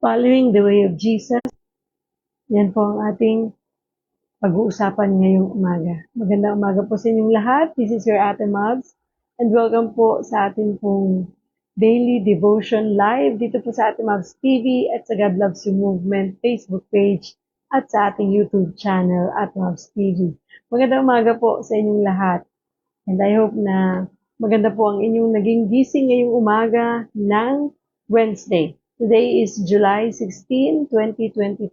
Following the way of Jesus, yan po ang ating pag-uusapan ngayong umaga. Magandang umaga po sa inyong lahat. This is your Ate Mabs and welcome po sa ating pong daily devotion live dito po sa Ate Mabs TV at sa God Loves You Movement Facebook page at sa ating YouTube channel at Mabs TV. Magandang umaga po sa inyong lahat and I hope na maganda po ang inyong naging gising ngayong umaga ng Wednesday. Today is July 16, 2025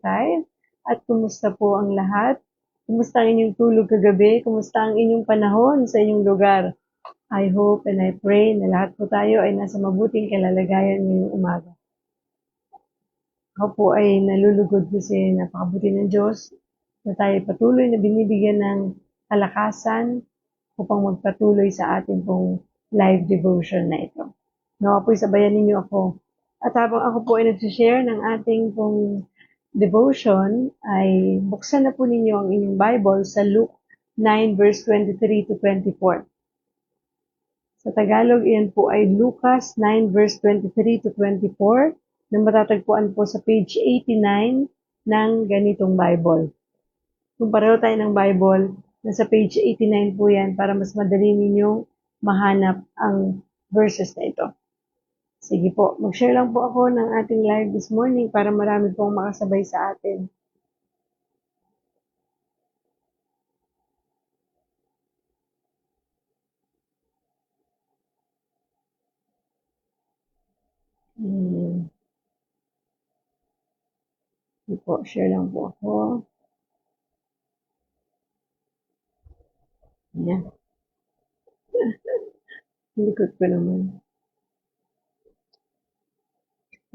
at kumusta po ang lahat? Kumusta ang inyong tulog kagabi? Kumusta ang inyong panahon sa inyong lugar? I hope and I pray na lahat po tayo ay nasa mabuting kalalagayan ngayong umaga. Ako po ay nalulugod kasi napakabuti ng Diyos na tayo patuloy na binibigyan ng kalakasan upang magpatuloy sa ating pong live devotion na ito. Nawa po sabayan ninyo ako. At habang ako po ay nag-share ng ating pong devotion, ay buksan na po ninyo ang inyong Bible sa Luke 9 verse 23 to 24. Sa Tagalog, iyan po ay Lucas 9 verse 23 to 24 na matatagpuan po sa page 89 ng ganitong Bible. Kung pareho tayo ng Bible, nasa page 89 po yan para mas madali ninyong mahanap ang verses na ito. Sige po, mag-share lang po ako ng ating live this morning para marami pong makasabay sa atin. Sige po, share lang po ako. Yan. Likod ko naman.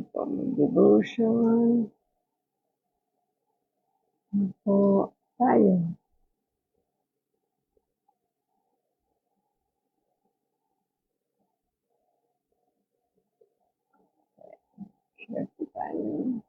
Ito, mag-devotion. Po tayo. Share po tayo.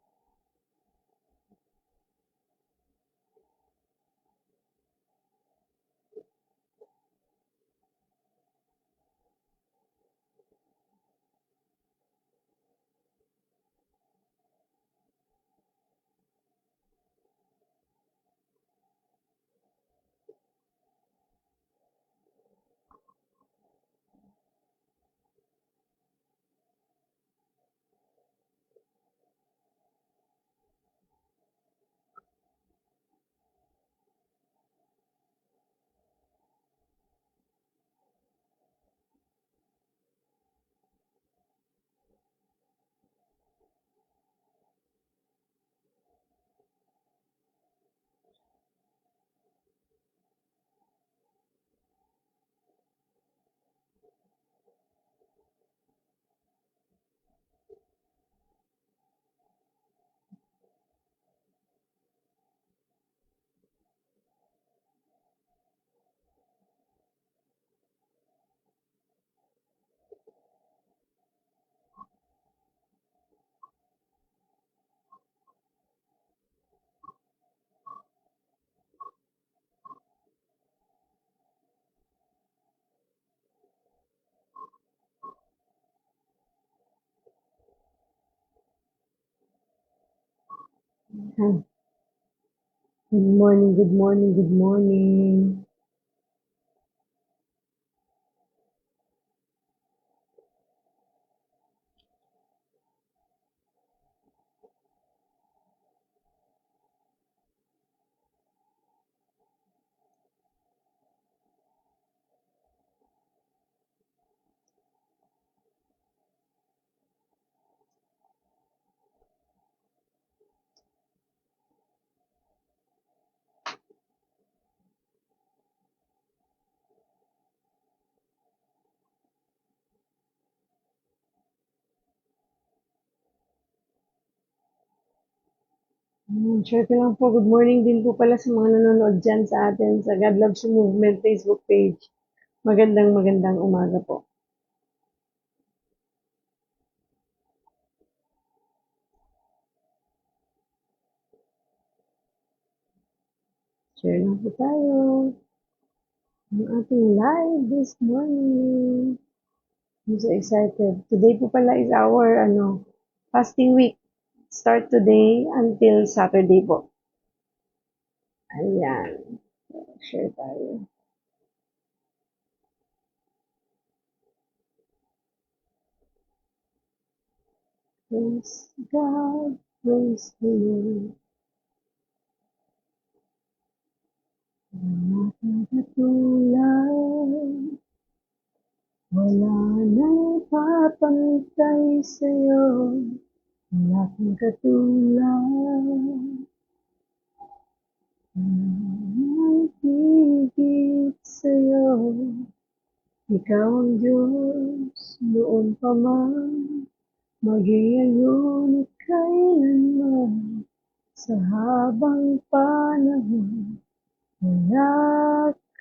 Good morning, good morning, good morning. Share ko lang po, good morning din po pala sa mga nanonood dyan sa atin sa God Loves You Movement Facebook page. Magandang umaga po. Share lang po tayo ng ating live this morning. I'm so excited. Today po pala is our fasting week. Start today until Saturday po. Ayan. Share tayo. Praise God, praise the Lord. Wala kang katulad, wala nang papantay sa'yo. Wala kang katulad, wala nang higit sa'yo. Ikaw ang Diyos noon pa man, mag-iyon at kailanman. Sa habang panahon, wala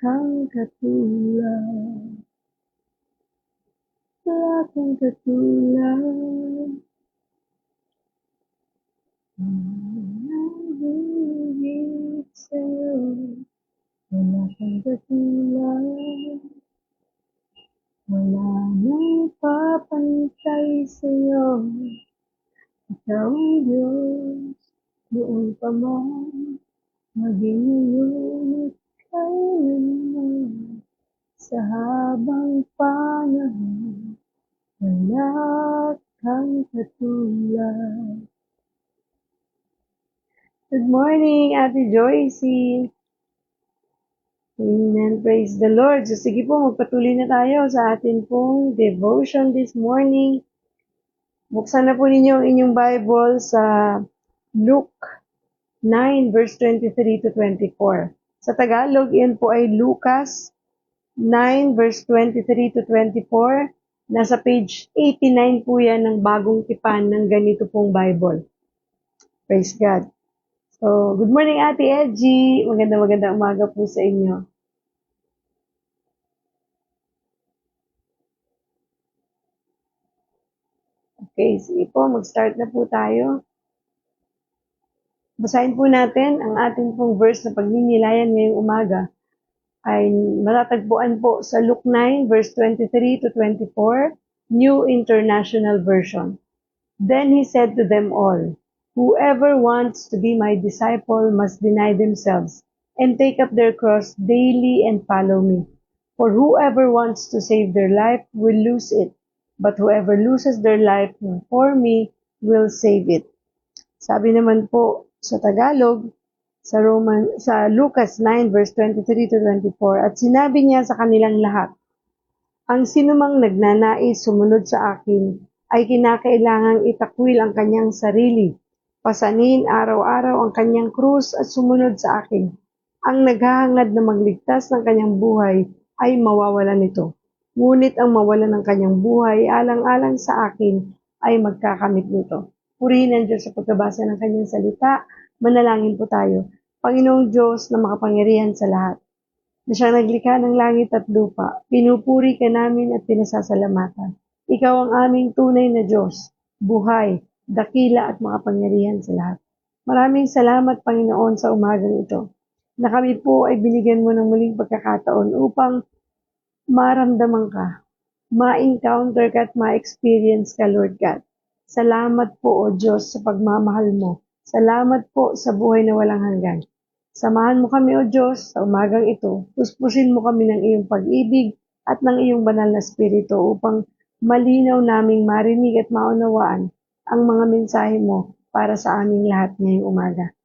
kang katulad. Wala kang katulad. Walang higit sa'yo. Wala kang katulad. Wala nang papantay sa'yo. Ikaw ang Diyos noon pa man, maging ngayon at kailanman. Sa habang panahon, wala kang katulad. Good morning, Ate Joycey. Amen. Praise the Lord. So sige po, magpatuloy na tayo sa atin pong devotion this morning. Buksan na po ninyo ang inyong Bible sa Luke 9 verse 23 to 24. Sa Tagalog, yan po ay Lucas 9 verse 23 to 24. Nasa page 89 po yan ng bagong tipan ng ganito pong Bible. Praise God. So, good morning Ate Edgy. Magandang umaga po sa inyo. Okay, sige po, mag-start na po tayo. Basahin po natin ang ating pong verse na pagninilayan ngayong umaga ay matatagpuan po sa Luke 9 verse 23 to 24, New International Version. Then he said to them all, "Whoever wants to be my disciple must deny themselves and take up their cross daily and follow me. For whoever wants to save their life will lose it, but whoever loses their life for me will save it." Sabi naman po sa Tagalog, sa Lucas 9 verse 23 to 24, at sinabi niya sa kanilang lahat, "Ang sinumang nagnanais sumunod sa akin ay kinakailangang itakwil ang kanyang sarili, pasanin araw-araw ang kanyang krus at sumunod sa akin. Ang naghahangad na magligtas ng kanyang buhay ay mawawalan nito. Ngunit ang mawalan ng kanyang buhay alang-alang sa akin ay magkakamit nito." Purihin ang Diyos sa pagkabasa ng kanyang salita. Manalangin po tayo. Panginoong Diyos na makapangyarihan sa lahat, na siyang naglikha ng langit at lupa, pinupuri ka namin at pinasasalamatan. Ikaw ang aming tunay na Diyos, buhay, dakila at makapangyarihan sa lahat. Maraming salamat, Panginoon, sa umagang ito, na kami po ay binigyan mo ng muling pagkakataon upang maramdaman ka, ma-encounter ka at ma-experience ka, Lord God. Salamat po, O Diyos, sa pagmamahal mo. Salamat po sa buhay na walang hanggan. Samahan mo kami, O Diyos, sa umagang ito. Puspusin mo kami ng iyong pag-ibig at ng iyong banal na spirito upang malinaw naming marinig at maunawaan ang mga mensahe mo para sa aming lahat ngayong umaga.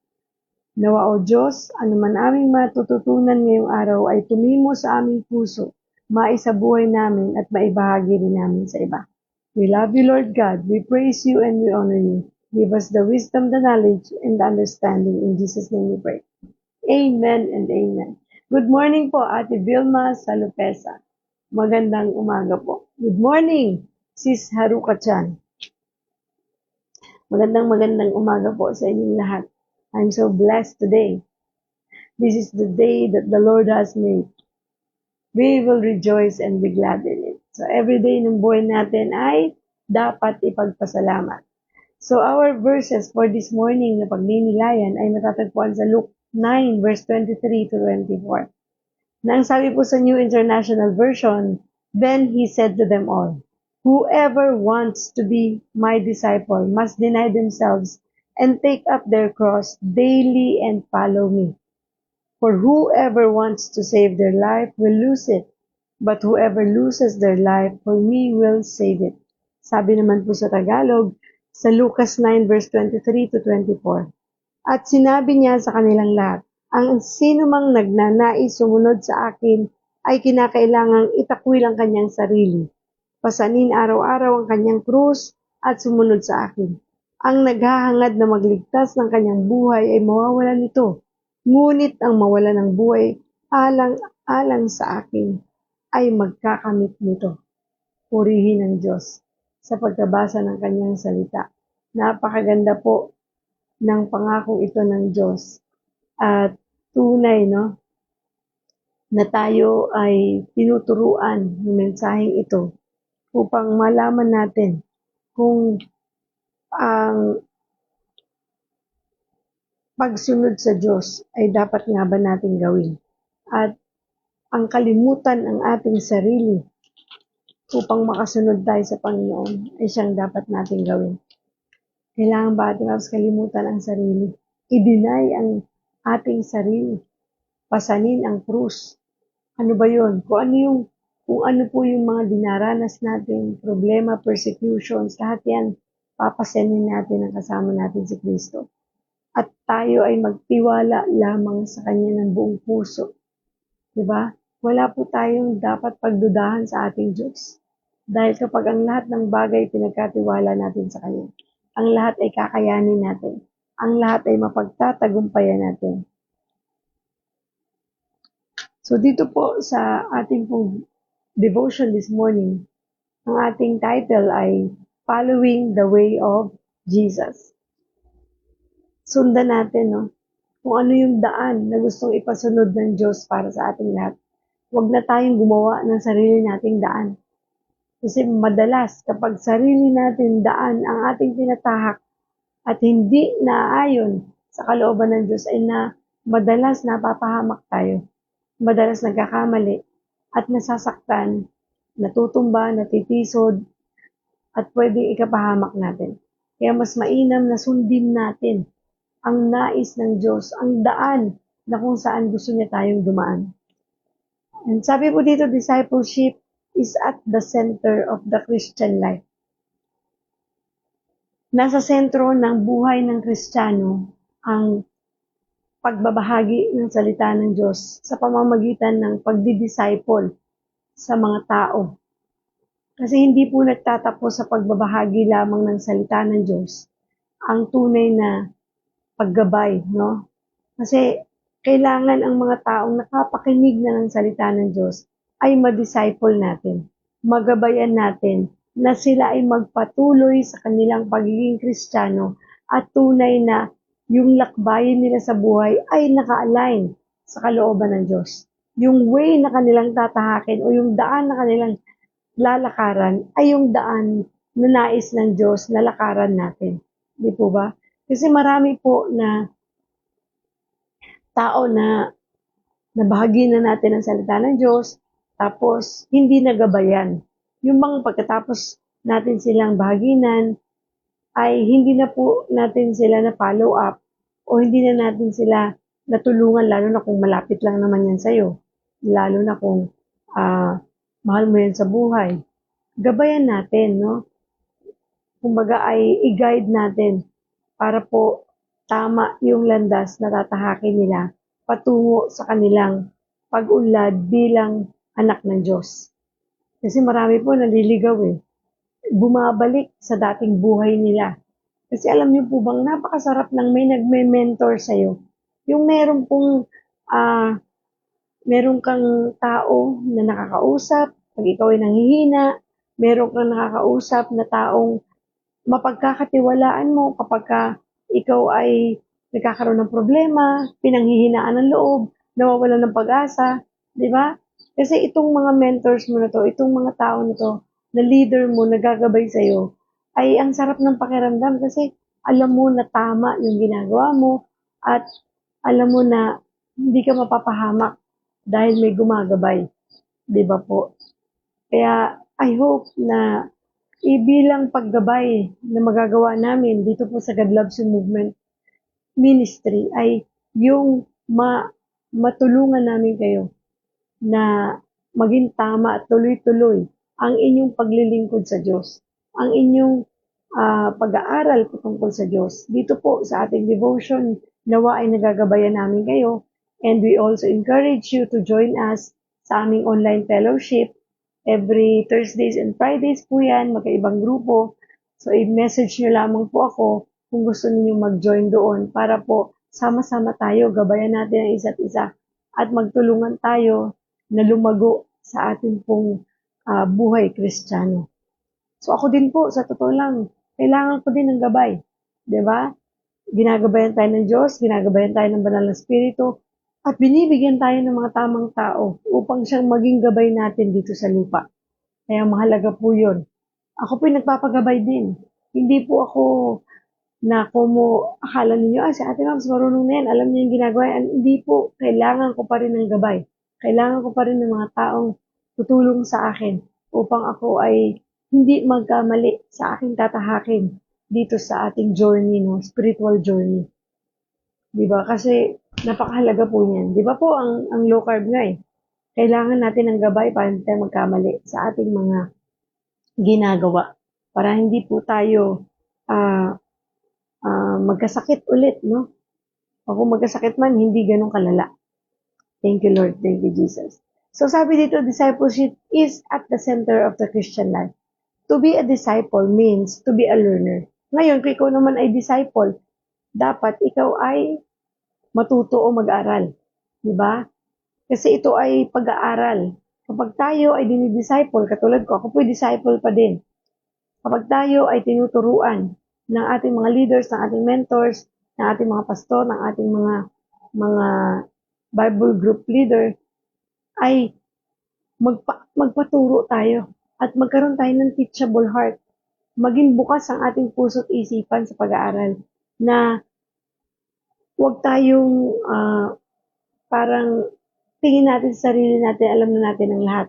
Nawa, O Diyos, anuman aming matututunan ngayong araw ay tumimo sa aming puso, maisabuhay namin at maibahagi rin namin sa iba. We love you, Lord God. We praise you and we honor you. Give us the wisdom, the knowledge, and the understanding. In Jesus' name we pray. Amen and amen. Good morning po, Ate Vilma Salupesa. Magandang umaga po. Good morning, Sis Haruka Chan. Magandang umaga po sa inyong lahat. I'm so blessed today. This is the day that the Lord has made. We will rejoice and be glad in it. So every day ng buhay natin ay dapat ipagpasalamat. So our verses for this morning na pagninilayan ay matatagpuan sa Luke 9 verse 23 to 24. Nang sabi po sa New International Version, then he said to them all, "Whoever wants to be my disciple must deny themselves and take up their cross daily and follow me. For whoever wants to save their life will lose it, but whoever loses their life for me will save it. Sabi naman po sa Tagalog, sa Lucas 9 verse 23 to 24. At sinabi niya sa kanilang lahat, ang sino mang nagnanais sumunod sa akin ay kinakailangang itakwil ang kanyang sarili. Pasanin araw-araw ang kanyang krus at sumunod sa akin. Ang naghahangad na magligtas ng kanyang buhay ay mawawalan nito. Ngunit ang mawala ng buhay alang-alang sa akin ay magkakamit nito. Purihin ang Diyos sa pagkabasa ng kanyang salita. Napakaganda po ng pangako ito ng Diyos. At tunay, no, na tayo ay tinuturuan ng mensaheng ito upang malaman natin kung ang pagsunod sa Diyos ay dapat nga ba natin gawin. At ang kalimutan ang ating sarili upang makasunod tayo sa Panginoon ay siyang dapat natin gawin. Kailangan ba ating kalimutan ang sarili? I-deny ang ating sarili. Pasanin ang krus. Ano ba yun? Kung ano po yung mga dinaranas natin, problema, persecutions, lahat yan, papasanin natin ang kasama natin si Kristo. At tayo ay magtiwala lamang sa Kanya ng buong puso. Diba? Wala po tayong dapat pagdudahan sa ating Diyos. Dahil kapag ang lahat ng bagay pinagkatiwala natin sa Kanya, ang lahat ay kakayanin natin. Ang lahat ay mapagtatagumpayan natin. So dito po sa ating pong devotion this morning, ang ating title ay Following the Way of Jesus. Sundan natin, no? Kung ano yung daan na gustong ipasunod ng Diyos para sa ating lahat. Huwag na tayong gumawa ng sarili nating daan. Kasi madalas, kapag sarili natin daan ang ating tinatahak at hindi naayon sa kalooban ng Diyos, ay madalas napapahamak tayo. Madalas nagkakamali at nasasaktan, natutumba, natitisod, at pwedeng ikapahamak natin. Kaya mas mainam na sundin natin ang nais ng Diyos, ang daan na kung saan gusto niya tayong dumaan. And sabi po dito, discipleship is at the center of the Christian life. Nasa sentro ng buhay ng Kristiyano ang pagbabahagi ng salita ng Diyos sa pamamagitan ng pagdi-disciple sa mga tao. Kasi hindi po nagtatapos sa pagbabahagi lamang ng salita ng Diyos ang tunay na paggabay, no? Kasi kailangan ang mga taong nakapakinig na ng salita ng Diyos ay ma-disciple natin, magabayan natin na sila ay magpatuloy sa kanilang pagiging Kristiyano at tunay na yung lakbayin nila sa buhay ay naka-align sa kalooban ng Diyos. Yung way na kanilang tatahakin o yung daan na kanilang lalakaran ay yung daan na nais ng Diyos na lakaran natin. Di po ba? Kasi marami po na tao na nabahagi na natin ang salita ng Diyos, tapos hindi nagabayan. Yung mga pagkatapos natin silang bahaginan, ay hindi na po natin sila na follow up o hindi na natin sila natulungan, lalo na kung malapit lang naman yan sa'yo. Lalo na kung mahal mo yan sa buhay. Gabayan natin, no? Kumbaga ay i-guide natin para po tama yung landas na tatahakin nila patungo sa kanilang pag-unlad bilang anak ng Diyos. Kasi marami po naliligaw bumabalik sa dating buhay nila. Kasi alam niyo po bang napakasarap ng may nagme-mentor sa'yo. Yung meron kang tao na nakakausap, pag ikaw ay nanghihina, meron kang nakakausap na taong mapagkakatiwalaan mo kapag ikaw ay nagkakaroon ng problema, pinanghihinaan ng loob, nawawalan ng pag-asa, di ba? Kasi itong mga mentors mo na to, itong mga tao na to, na leader mo, nagagabay sa'yo, ay ang sarap ng pakiramdam kasi alam mo na tama yung ginagawa mo at alam mo na hindi ka mapapahamak dahil may gumagabay. Di ba po? Kaya I hope na ibilang paggabay na magagawa namin dito po sa God Loves You Movement Ministry ay yung matulungan namin kayo na maging tama at tuloy-tuloy ang inyong paglilingkod sa Diyos, ang inyong pag-aaral patungkol sa Diyos. Dito po sa ating devotion, nawa ay nagagabayan namin kayo, and we also encourage you to join us sa aming online fellowship. Every Thursdays and Fridays po yan, magkaibang grupo. So, i-message nyo lamang po ako kung gusto niyo mag-join doon para po sama-sama tayo, gabayan natin ang isa't isa at magtulungan tayo na lumago sa ating pong buhay Kristiyano. So ako din po, sa totoo lang, kailangan ko din ng gabay. 'Di ba? Ginagabayan tayo ng Diyos, ginagabayan tayo ng Banal na Espiritu, at binibigyan tayo ng mga tamang tao upang siyang maging gabay natin dito sa lupa. Kaya mahalaga po yun. Ako po nagpapagabay din. Hindi po ako na kumo, akala ninyo, si Ate Mams, marunong na yan, alam niya yung ginagawa yan. Hindi po, kailangan ko pa rin ng gabay. Kailangan ko pa rin ng mga taong tutulong sa akin upang ako ay hindi magkamali sa aking tatahakin dito sa ating journey, no? Spiritual journey. Di ba? Kasi napakahalaga po niyan. Di ba po ang low carb nga eh. Kailangan natin ng gabay para hindi tayo magkamali sa ating mga ginagawa. Para hindi po tayo magkasakit ulit, no? O kung magkasakit man, hindi ganun kalala. Thank you, Lord. Thank you, Jesus. So sabi dito, discipleship is at the center of the Christian life. To be a disciple means to be a learner. Ngayon, kung ikaw naman ay disciple, dapat ikaw ay matuto o mag-aral. Di ba? Kasi ito ay pag-aaral. Kapag tayo ay dinidisciple, katulad ko, ako po disciple pa din. Kapag tayo ay tinuturuan ng ating mga leaders, ng ating mentors, ng ating mga pastor, ng ating mga Bible group leader, ay magpaturo tayo at magkaroon tayo ng teachable heart. Maging bukas ang ating puso at isipan sa pag-aaral na huwag tayong parang tingin natin sa sarili natin, alam na natin ang lahat.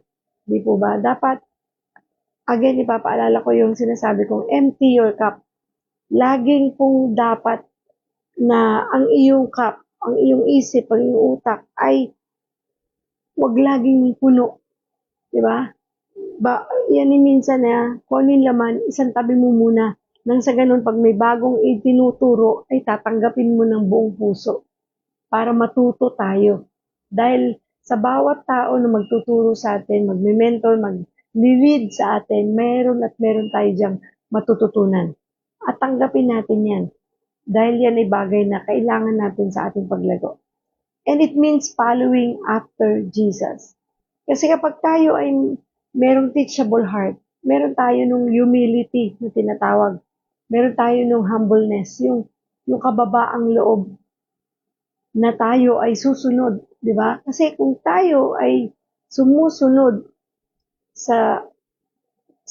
Di po ba? Dapat, again, ipapaalala ko yung sinasabi kong empty your cup. Laging pong dapat na ang iyong cup, ang iyong isip, ang iyong utak ay wag laging puno. Diba? Yan minsan na kung ano yung laman, isang tabi mo muna. Nang sa ganun, pag may bagong itinuturo, ay tatanggapin mo ng buong puso para matuto tayo. Dahil sa bawat tao na magtuturo sa atin, magme-mentor, mag-lead sa atin, meron at meron tayo diyang matututunan. At tanggapin natin yan. Dahil yan ay bagay na kailangan natin sa ating paglago. And it means following after Jesus. Kasi kapag tayo ay merong teachable heart, meron tayo nung humility na tinatawag, meron tayo nung humbleness, yung kababaang loob na tayo ay susunod, di ba? Kasi kung tayo ay sumusunod sa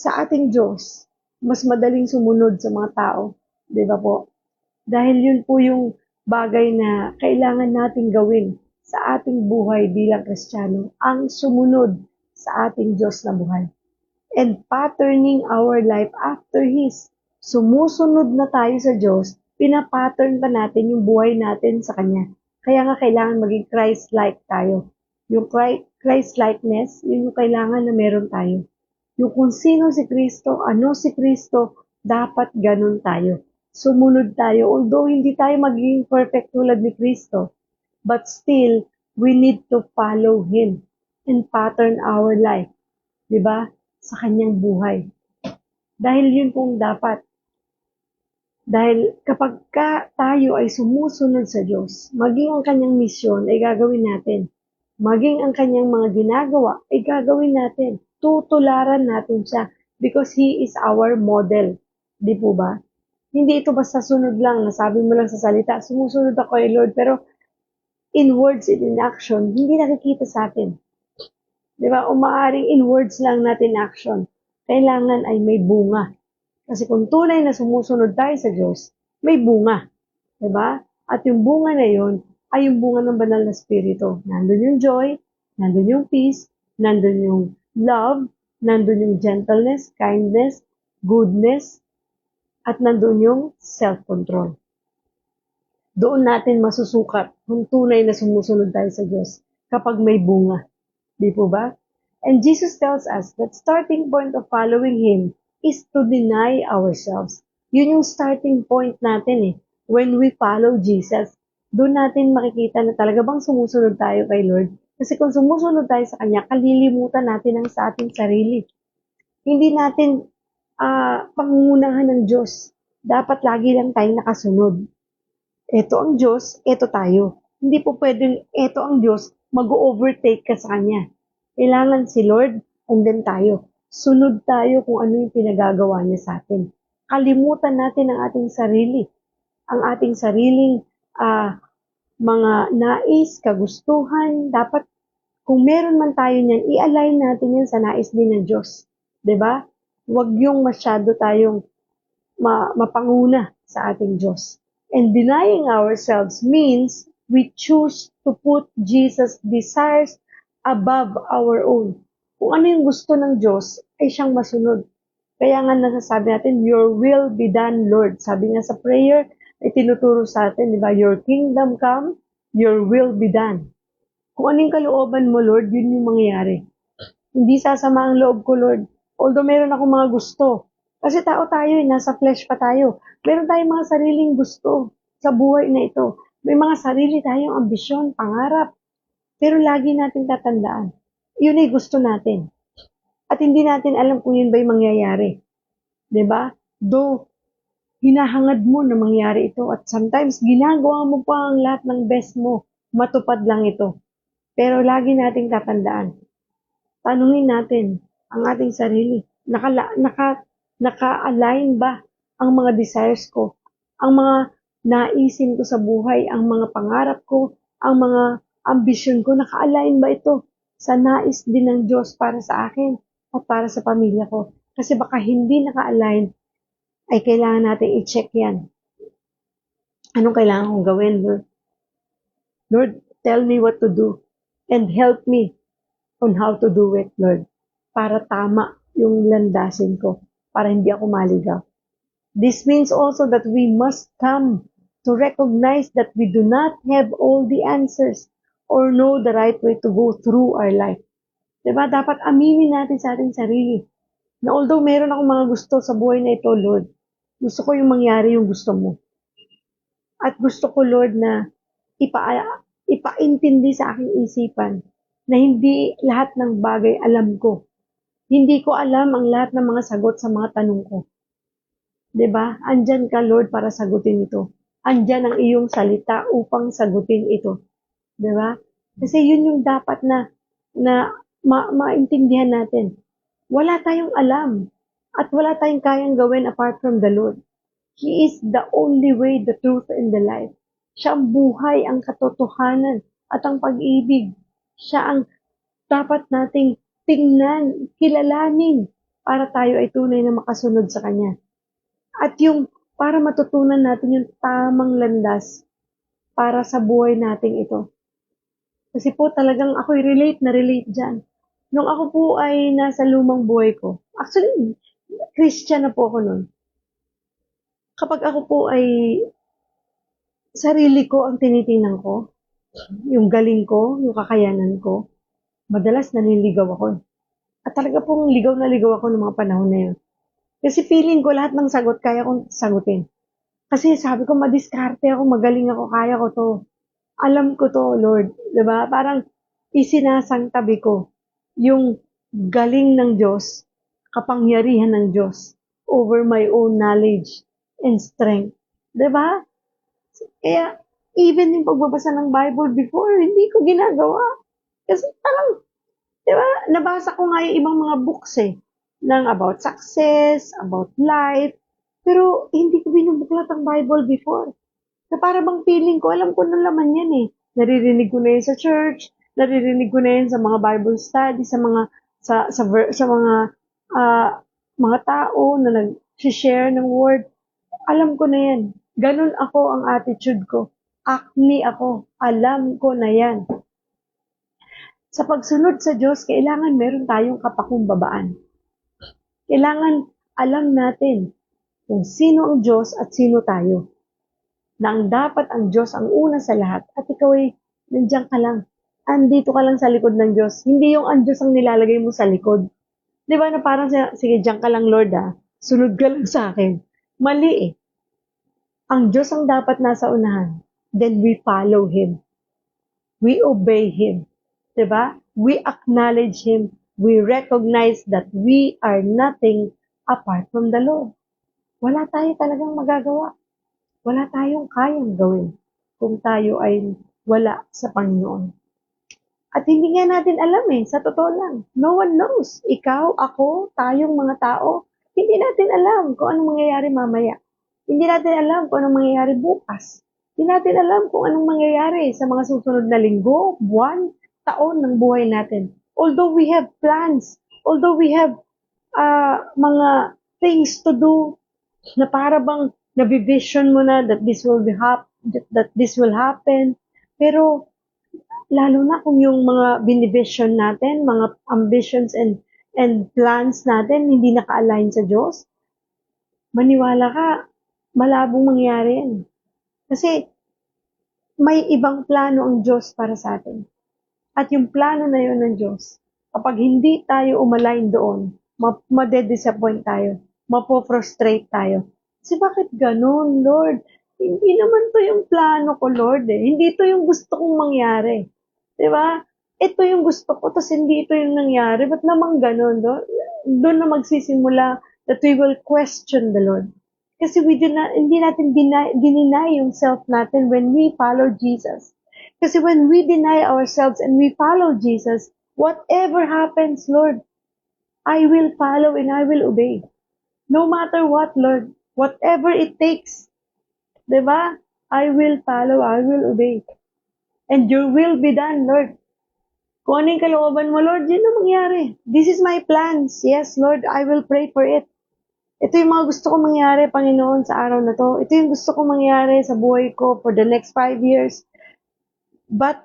ating Diyos, mas madaling sumunod sa mga tao, di ba po? Dahil yun po yung bagay na kailangan nating gawin sa ating buhay bilang Kristiyano, ang sumunod sa ating Diyos na buhay. And patterning our life after His. Sumusunod na tayo sa Diyos, pinapattern pa natin yung buhay natin sa Kanya. Kaya nga kailangan maging Christ-like tayo. Yung Christ-likeness, yun yung kailangan na meron tayo. Yung kung sino si Kristo, ano si Kristo, dapat ganun tayo. Sumunod tayo. Although hindi tayo magiging perfect tulad ni Kristo, but still, we need to follow Him and pattern our life. Diba? Sa kanyang buhay. Dahil yun pong dapat. Dahil kapag tayo ay sumusunod sa Diyos, maging ang kanyang misyon ay gagawin natin. Maging ang kanyang mga ginagawa ay gagawin natin. Tutularan natin siya because He is our model. Di po ba? Hindi ito basta sunod lang, nasabi mo lang sa salita, sumusunod ako kay Lord, pero in words and in action, hindi nakikita sa atin. Diba? O maaaring in words lang natin action. Kailangan ay may bunga. Kasi kung tunay na sumusunod tayo sa Diyos, may bunga. Diba? At yung bunga na yun, ay yung bunga ng Banal na Espiritu. Nandun yung joy, nandun yung peace, nandun yung love, nandun yung gentleness, kindness, goodness, at nandun yung self-control. Doon natin masusukat kung tunay na sumusunod tayo sa Diyos kapag may bunga. Di po ba? And Jesus tells us that starting point of following Him is to deny ourselves. Yun yung starting point natin eh. When we follow Jesus, doon natin makikita na talaga bang sumusunod tayo kay Lord. Kasi kung sumusunod tayo sa Kanya, kalilimutan natin ang sa ating sarili. Hindi natin pangungunahan ng Diyos. Dapat lagi lang tayong nakasunod. Ito ang Diyos, ito tayo. Hindi po pwedeng ito ang Diyos, mag-overtake ka sa Kanya. Kailangan si Lord and then tayo. Sunod tayo kung ano yung pinagagawa niya sa atin. Kalimutan natin ang ating sarili. Ang ating sariling mga nais, kagustuhan. Dapat kung meron man tayo niyan, i-align natin yan sa nais din ng Diyos. 'Di ba? Huwag yung masyado tayong mapanguna sa ating Diyos. And denying ourselves means we choose to put Jesus' desires above our own. Kung ano yung gusto ng Diyos, ay siyang masunod. Kaya nga nasasabi natin, your will be done, Lord. Sabi nga sa prayer, ay tinuturo sa atin, di ba? Your kingdom come, your will be done. Kung ano yung kalooban mo, Lord, yun yung mangyayari. Hindi sasama ang loob ko, Lord. Although meron akong mga gusto. Kasi tao tayo, nasa flesh pa tayo. Meron tayong mga sariling gusto sa buhay na ito. May mga sarili tayong ambisyon, pangarap. Pero lagi natin tatandaan, yun ay gusto natin. At hindi natin alam kung yun ba'y mangyayari. 'Di ba? Though, hinahangad mo na mangyari ito at sometimes ginagawa mo pa ang lahat ng best mo, matupad lang ito. Pero lagi nating tatandaan, tanungin natin ang ating sarili, naka-align ba ang mga desires ko, ang mga naisin ko sa buhay, ang mga pangarap ko, ang mga ambisyon ko, naka-align ba ito sa nais din ng Diyos para sa akin at para sa pamilya ko? Kasi baka hindi naka-align, ay kailangan natin i-check yan. Anong kailangan kong gawin, Lord? Lord, tell me what to do and help me on how to do it, Lord, para tama yung landasin ko, para hindi ako maligaw. This means also that we must come to recognize that we do not have all the answers or know the right way to go through our life. Diba? Dapat aminin natin sa ating sarili na although meron akong mga gusto sa buhay na ito, Lord, gusto ko yung mangyari yung gusto mo. At gusto ko, Lord, na ipaintindi sa aking isipan na hindi lahat ng bagay alam ko. Hindi ko alam ang lahat ng mga sagot sa mga tanong ko. 'Di ba? Andyan ka, Lord, para sagutin ito. Andyan ang iyong salita upang sagutin ito. 'Di ba? Kasi yun yung dapat na maintindihan natin. Wala tayong alam at wala tayong kayang gawin apart from the Lord. He is the only way, the truth, and the life. Siya ang buhay, ang katotohanan, at ang pag-ibig. Siya ang dapat nating tingnan, kilalanin, para tayo ay tunay na makasunod sa Kanya. At yung para matutunan natin yung tamang landas para sa buhay nating ito. Kasi po talagang ako'y relate dyan. Nung ako po ay nasa lumang buhay ko, actually, Christian na po ako nun. Kapag ako po ay sarili ko ang tinitingnan ko, yung galing ko, yung kakayanan ko, madalas naniligaw ako. At talaga pong ligaw na ligaw ako ng mga panahon na yun. Kasi feeling ko lahat ng sagot kaya kong sagutin. Kasi sabi ko, madiskarte ako, magaling ako, kaya ko to. Alam ko to, Lord. Diba? Parang isinasangtabi ko yung galing ng Diyos, kapangyarihan ng Diyos over my own knowledge and strength. Diba? Kaya, even yung pagbabasa ng Bible before, hindi ko ginagawa. Kasi parang, diba, nabasa ko nga yung ibang mga books ng about success, about life, pero hindi ko binubuklat ang Bible before. Na para bang feeling ko, alam ko na laman yan Naririnig ko na yan sa church, naririnig ko na yan sa mga Bible study, sa mga mga tao na nag-share ng word. Alam ko na yan. Ganun ako ang attitude ko. Acne ako. Alam ko na yan. Sa pagsunod sa Diyos, kailangan meron tayong kapakumbabaan. Kailangan alam natin kung sino ang Diyos at sino tayo. Na ang dapat ang Diyos ang una sa lahat at ikaw ay nandiyan ka lang. Andito ka lang sa likod ng Diyos. Hindi yung ang Diyos ang nilalagay mo sa likod. Di ba na parang, sige, diyan ka lang Lord sunod ka lang sa akin. Mali eh. Ang Diyos ang dapat nasa unahan. Then we follow Him. We obey Him. Di ba? We acknowledge Him. We recognize that we are nothing apart from the Lord. Wala tayo talagang magagawa. Wala tayong kayang gawin kung tayo ay wala sa Panginoon. At hindi nga natin alam sa totoo lang. No one knows. Ikaw, ako, tayong mga tao, hindi natin alam kung anong mangyayari mamaya. Hindi natin alam kung anong mangyayari bukas. Hindi natin alam kung anong mangyayari sa mga susunod na linggo, buwan, taon ng buhay natin. Although we have plans, although we have mga things to do, na para bang nabivision mo na that this will happen. Pero lalo na kung yung mga binivision natin, mga ambitions and plans natin hindi naka-align sa Diyos, maniwala ka, malabong mangyari yan. Kasi may ibang plano ang Diyos para sa atin. At yung plano na yun ng Diyos, kapag hindi tayo umalign doon, madedisappoint tayo, mapo-frustrate tayo. Kasi bakit ganun, Lord? Hindi naman to yung plano ko, Lord. Hindi to yung gusto kong mangyari. Diba? Ito yung gusto ko, tapos hindi ito yung nangyari. Ba't naman ganun? Doon na magsisimula that we will question the Lord. Kasi hindi natin dininay yung self natin when we follow Jesus. Kasi when we deny ourselves and we follow Jesus, whatever happens, Lord, I will follow and I will obey. No matter what, Lord, whatever it takes, diba? I will follow, I will obey. And your will be done, Lord. Kung ano yung kalooban mo, Lord, yun ang mangyari. This is my plans. Yes, Lord, I will pray for it. Ito yung mga gusto kong mangyari, Panginoon, sa araw na to. Ito yung gusto kong mangyari sa buhay ko for the next 5 years. But,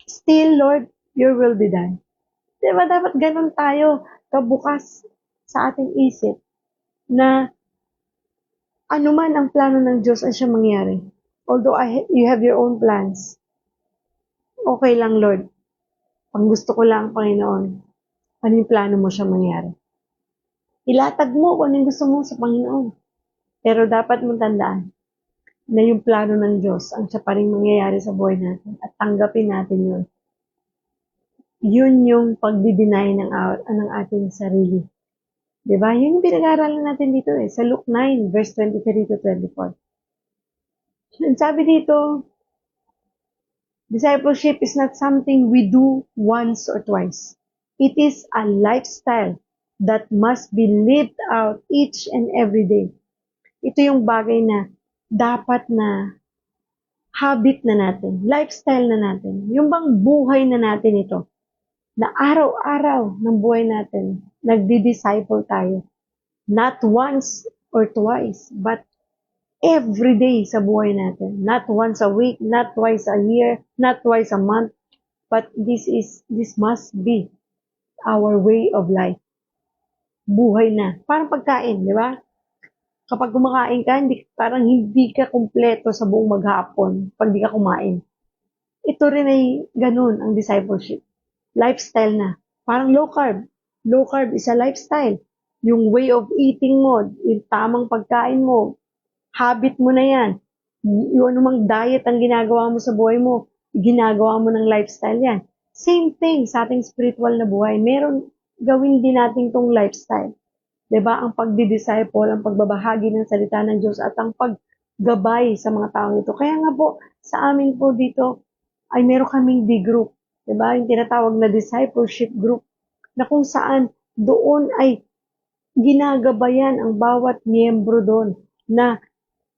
still, Lord, your will be done. Diba, dapat ganun tayo kabukas sa ating isip na anuman ang plano ng Diyos ay siya mangyari. Although you have your own plans, okay lang, Lord. Ang gusto ko lang, Panginoon, ano yung plano mo siya mangyari. Ilatag mo kung ano yung gusto mo sa Panginoon. Pero dapat mong tandaan na yung plano ng Diyos ang siya pa rin mangyayari sa buhay natin at tanggapin natin yun. Yun yung pagdi-deny ng ating sarili. Diba? Yun yung pinag-aaralan natin dito sa Luke 9, verse 23 to 24. And sabi dito, discipleship is not something we do once or twice. It is a lifestyle that must be lived out each and every day. Ito yung bagay na dapat na habit na natin, lifestyle na natin. Yung bang buhay na natin ito, na araw-araw ng buhay natin, nagdi-disciple tayo. Not once or twice, but every day sa buhay natin. Not once a week, not twice a year, not twice a month, but this must be our way of life. Buhay na. Parang pagkain, di ba? Kapag kumakain ka, parang hindi ka kumpleto sa buong maghapon pag di ka kumain. Ito rin ay ganun ang discipleship. Lifestyle na. Parang low carb. Low carb is a lifestyle. Yung way of eating mo, yung tamang pagkain mo, habit mo na yan. Yung anumang diet ang ginagawa mo sa buhay mo, ginagawa mo ng lifestyle yan. Same thing sa ating spiritual na buhay. Meron gawin din natin tong lifestyle. 'Di ba? Ang pagdi-disciple, ang pagbabahagi ng salita ng Diyos at ang paggabay sa mga taong ito. Kaya nga po, sa amin po dito ay meron kaming D-group. 'Di ba? Yung tinatawag na discipleship group na kung saan doon ay ginagabayan ang bawat miyembro doon na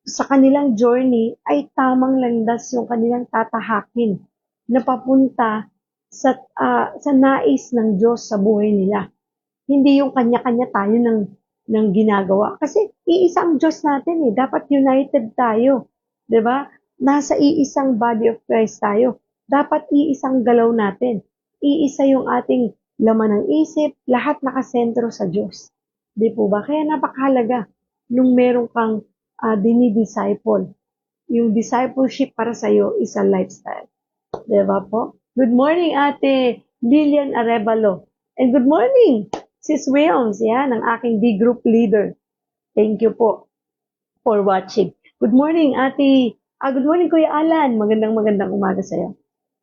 sa kanilang journey ay tamang landas yung kanilang tatahakin na papunta sa nais ng Diyos sa buhay nila. Hindi yung kanya-kanya tayo ng ginagawa. Kasi iisang Diyos natin Dapat united tayo. 'Di ba? Nasa iisang body of Christ tayo. Dapat iisang galaw natin. Iisa yung ating laman ng isip, lahat nakasentro sa Diyos. Di po ba? Kaya napakahalaga nung meron kang dinidisciple. Yung discipleship para sa'yo is a lifestyle. Di ba po? Good morning, Ate Lilian Arevalo. And good morning, Sis Williams, yan, ang aking D-group leader. Thank you po for watching. Good morning, good morning, Kuya Alan. Magandang umaga sa'yo.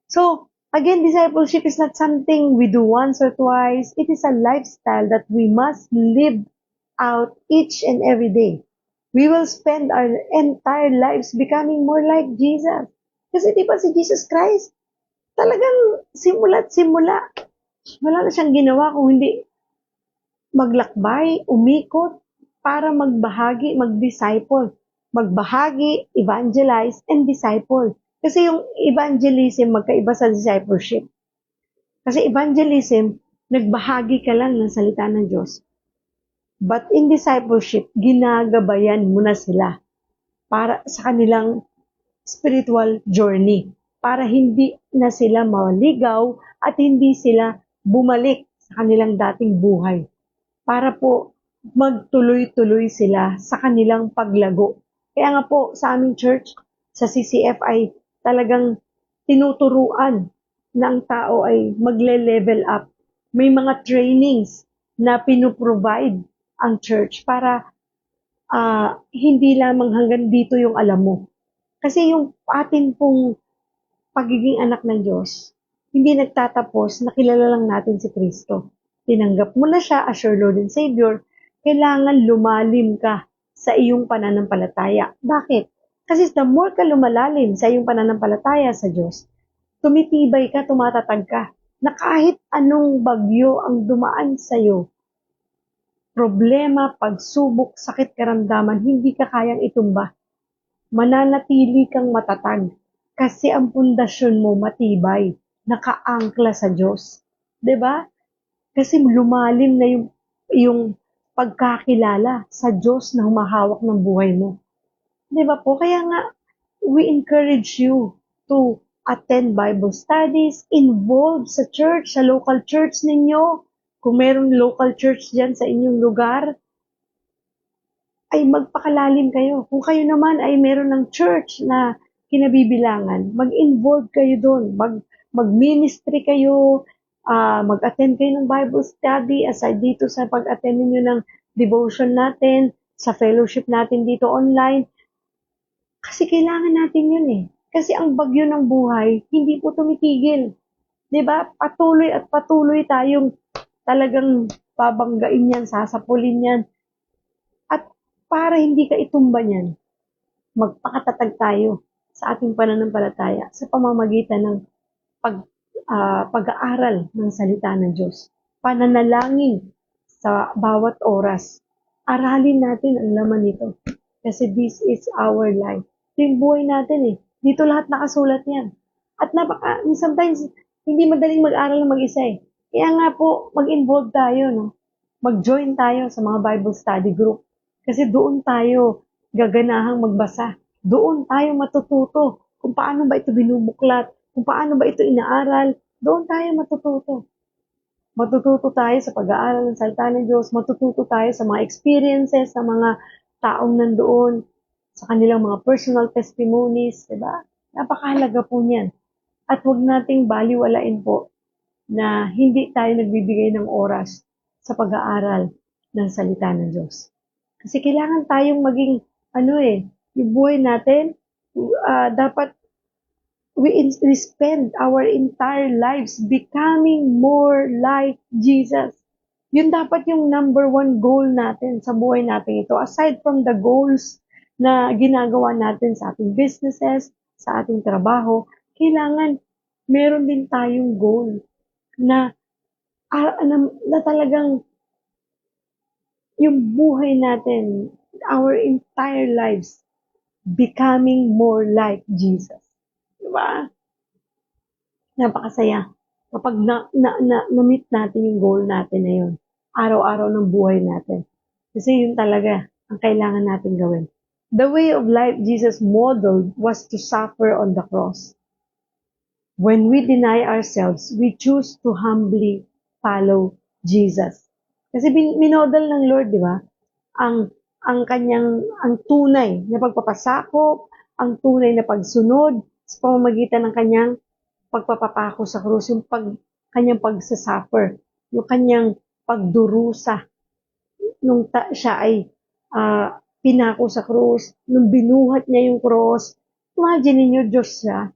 So, again, discipleship is not something we do once or twice. It is a lifestyle that we must live out each and every day. We will spend our entire lives becoming more like Jesus. Kasi di ba si Jesus Christ, talagang simula't simula, wala na siyang ginawa kung hindi maglakbay, umikot, para magbahagi, mag-disciple. Magbahagi, evangelize, and disciple. Kasi yung evangelism, magkaiba sa discipleship. Kasi evangelism, nagbahagi ka lang ng salita ng Diyos. But in discipleship, ginagabayan mo na sila para sa kanilang spiritual journey. Para hindi na sila maligaw at hindi sila bumalik sa kanilang dating buhay. Para po magtuloy-tuloy sila sa kanilang paglago. Kaya nga po sa aming church, sa CCF ay talagang tinuturuan na ang tao ay magle-level up. May mga trainings na pinuprovide ang church para hindi lamang hanggang dito yung alam mo. Kasi yung atin pong pagiging anak ng Diyos, hindi nagtatapos na kilala lang natin si Kristo. Tinanggap mo na siya as your Lord and Savior, kailangan lumalim ka sa iyong pananampalataya. Bakit? Kasi the more ka lumalalim sa iyong pananampalataya sa Diyos, tumitibay ka, tumatatag ka, na kahit anong bagyo ang dumaan sa iyo, problema, pagsubok, sakit, karamdaman, hindi ka kayang itumba. Mananatili kang matatag kasi ang pundasyon mo matibay, nakaangkla sa Diyos. 'Di ba? Kasi lumalim na yung pagkakilala sa Diyos na humahawak ng buhay mo. 'Di ba po? Kaya nga, we encourage you to attend Bible studies, involve sa church, sa local church ninyo. Kung meron local church dyan sa inyong lugar, ay magpakalalim kayo. Kung kayo naman ay meron ng church na kinabibilangan, mag-involve kayo doon. Mag-ministry kayo, mag-attend kayo ng Bible study, aside dito sa pag-attend niyo ng devotion natin, sa fellowship natin dito online. Kasi kailangan natin yun eh. Kasi ang bagyo ng buhay, hindi po tumitigil. 'Di ba? Patuloy at patuloy tayong talagang babanggain yan, sasapulin yan. At para hindi ka itumba niyan, magpakatatag tayo sa ating pananampalataya sa pamamagitan ng pag-aaral ng salita ng Diyos. Pananalangin sa bawat oras. Aralin natin ang laman nito. Kasi this is our life. Ito yung buhay natin eh. Dito lahat nakasulat yan. At sometimes, hindi madaling mag-aral ng mag-isa eh. Kaya nga po, mag-involve tayo, no? Mag-join tayo sa mga Bible study group. Kasi doon tayo gaganahang magbasa. Doon tayo matututo kung paano ba ito binubuklat, kung paano ba ito inaaral. Doon tayo matututo. Matututo tayo sa pag-aaral ng salita ng Diyos. Matututo tayo sa mga experiences sa mga taong nandoon, sa kanilang mga personal testimonies, diba? Napakahalaga po niyan. At huwag nating baliwalain po na hindi tayo nagbibigay ng oras sa pag-aaral ng salita ng Diyos. Kasi kailangan tayong maging, yung buhay natin, dapat we spend our entire lives becoming more like Jesus. Yun dapat yung number one goal natin sa buhay natin ito. Aside from the goals na ginagawa natin sa ating businesses, sa ating trabaho, kailangan meron din tayong goal na talagang yung buhay natin, our entire lives, becoming more like Jesus. Diba? Napakasaya. Kapag na-meet natin yung goal natin na yun, araw-araw ng buhay natin. Kasi yun talaga ang kailangan natin gawin. The way of life Jesus modeled was to suffer on the cross. When we deny ourselves, we choose to humbly follow Jesus. Kasi minodel ng Lord, di ba? Ang tunay na pagpapasakop, ang tunay na pagsunod sa pamamagitan ng kanyang pagpapapako sa krus, yung kanyang pagsasuffer, yung kanyang pagdurusa nung siya ay pinako sa krus, nung binuhat niya yung krus. Imagine niyo, Diyos siya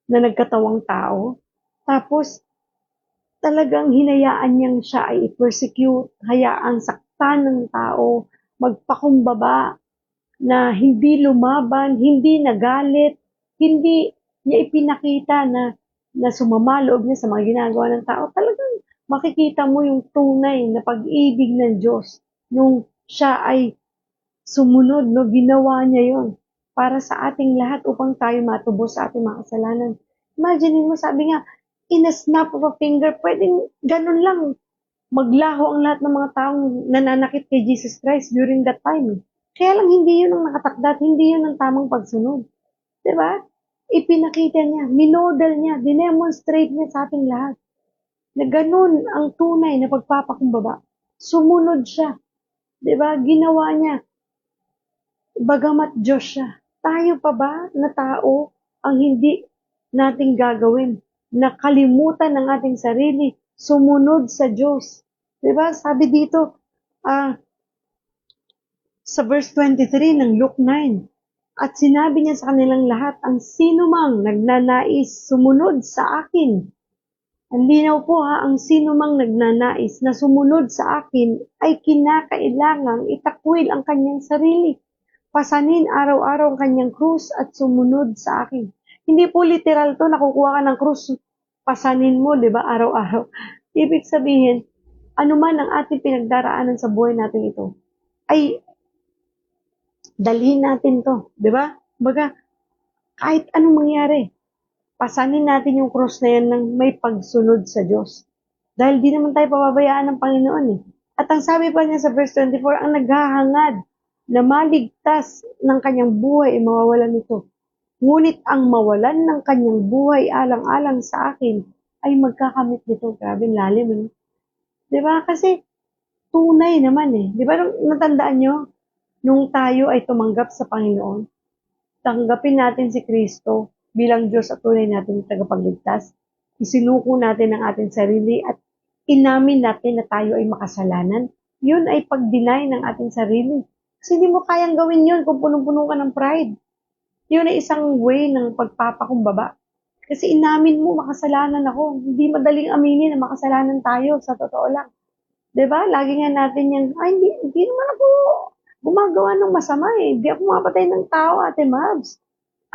na nagkatawang tao. Tapos, talagang hinayaan niyang siya ay i-persecute, hayaan saktan ng tao, magpakumbaba, na hindi lumaban, hindi nagalit, hindi niya ipinakita na sumama loob niya sa mga ginagawa ng tao. Talagang makikita mo yung tunay na pag-ibig ng Diyos nung siya ay sumunod, no, ginawa niya yon para sa ating lahat upang tayo matubos sa ating mga kasalanan. Imagine mo, sabi nga, in a snap of a finger, pwedeng ganun lang maglaho ang lahat ng mga taong nananakit kay Jesus Christ during that time. Kaya lang hindi yun ang nakatakda at hindi yun ang tamang pagsunod. Diba? Ipinakita niya, minodel niya, dinemonstrate niya sa ating lahat na ganun ang tunay na pagpapakumbaba. Sumunod siya. Diba? Ginawa niya. Bagamat Diyos siya. Tayo pa ba na tao ang hindi nating gagawin? Nakalimutan ng ating sarili, sumunod sa Diyos. Diba? Sabi dito, sa verse 23 ng Luke 9, at sinabi niya sa kanilang lahat, ang sino mang nagnanais sumunod sa akin. Ang linaw po ang sino mang nagnanais na sumunod sa akin ay kinakailangang itakwil ang kanyang sarili. Pasanin araw-araw ang kanyang krus at sumunod sa akin. Hindi po literal to, nakukuha ka ng krus, pasanin mo, di ba, araw-araw. Ibig sabihin, anuman ang ating pinagdaraanan sa buhay natin ito, ay dalhin natin to, di ba? Baga, kahit anong mangyari, pasanin natin yung krus na yan ng may pagsunod sa Diyos. Dahil di naman tayo pababayaan ng Panginoon eh. At ang sabi pa niya sa verse 24, ang naghahangad na maligtas ng kanyang buhay ay mawawalan nito. Ngunit ang mawalan ng kanyang buhay alang-alang sa akin ay magkakamit nito. Grabe, lalim. Ano? Diba? Kasi tunay naman eh. Diba natandaan nyo? Nung tayo ay tumanggap sa Panginoon, tanggapin natin si Kristo bilang Diyos at tunay natin tagapagligtas. Isinuko natin ang ating sarili at inamin natin na tayo ay makasalanan. Yun ay pag-deny ng ating sarili. Kasi hindi mo kayang gawin yun kung punong-puno ka ng pride. Yun ay isang way ng pagpapakumbaba. Kasi inamin mo, makasalanan ako. Hindi madaling aminin na makasalanan tayo, sa totoo lang. Diba? Lagi nga natin yung, ay, hindi naman ako gumagawa ng masama eh. Hindi ako mapatay ng tao, Ate Mabs.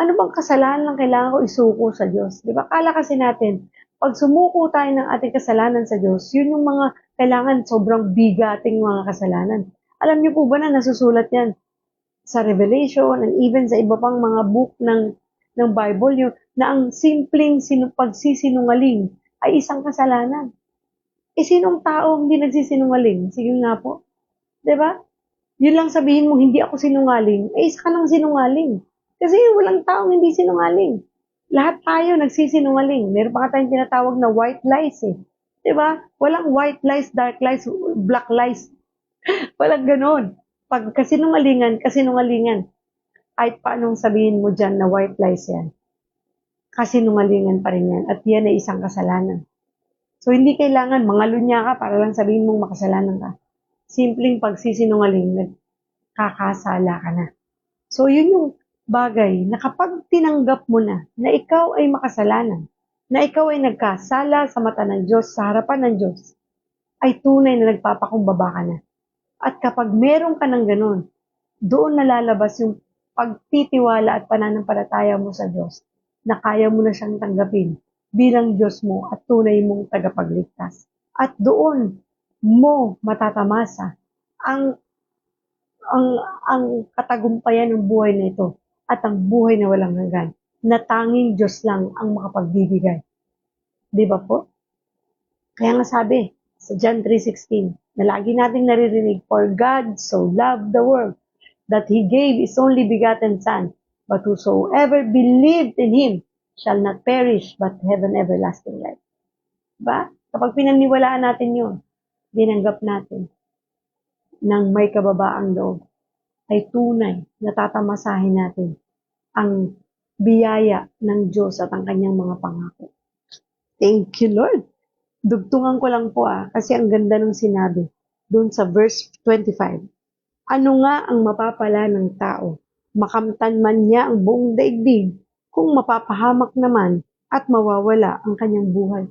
Ano bang kasalanan lang kailangan ko isuko sa Diyos? Diba? Kala kasi natin, pag sumuko tayo ng ating kasalanan sa Diyos, yun yung mga kailangan sobrang bigating mga kasalanan. Alam niyo po ba na nasusulat yan sa Revelation and even sa iba pang mga book ng Bible yung, na ang simpleng pagsisinungaling ay isang kasalanan. Eh sinong tao hindi nagsisinungaling? Sige nga po. 'Di ba? Yun lang sabihin mo hindi ako sinungaling, eh isa ka lang sinungaling. Kasi walang taong hindi sinungaling. Lahat tayo nagsisinungaling. Meron pa nga tayong tinatawag na white lies eh. 'Di ba? Walang white lies, dark lies, black lies. Walang ganon. Pag kasinungalingan, kahit paanong sabihin mo dyan na white lies yan, kasinungalingan pa rin yan. At yan ay isang kasalanan. So, hindi kailangan mangalunya ka para lang sabihin mong makasalanan ka. Simpleng pagsisinungaling, nagkakasala ka na. So, yun yung bagay na kapag tinanggap mo na ikaw ay makasalanan, na ikaw ay nagkasala sa mata ng Diyos, sa harapan ng Diyos, ay tunay na nagpapakumbaba ka na. At kapag meron ka ng ganun, doon nalalabas yung pagtitiwala at pananampalataya mo sa Diyos na kaya mo na siyang tanggapin bilang Diyos mo at tunay mong tagapagligtas. At doon mo matatamasa ang katagumpayan ng buhay na ito at ang buhay na walang hanggan na tanging Diyos lang ang makapagbibigay. Di ba po? Kaya nga sabi sa John 3:16 na lagi nating naririnig, for God so loved the world that He gave His only begotten Son, but whosoever believed in Him shall not perish but have an everlasting life. Diba? Kapag pinaniwalaan natin yun, dinanggap natin, ng may kababaang loob ay tunay na tatamasahin natin ang biyaya ng Diyos at ang kanyang mga pangako. Thank you, Lord. Dugtungan ko lang po kasi ang ganda ng sinabi doon sa verse 25. Ano nga ang mapapala ng tao? Makamtan man niya ang buong daigdig kung mapapahamak naman at mawawala ang kanyang buhay.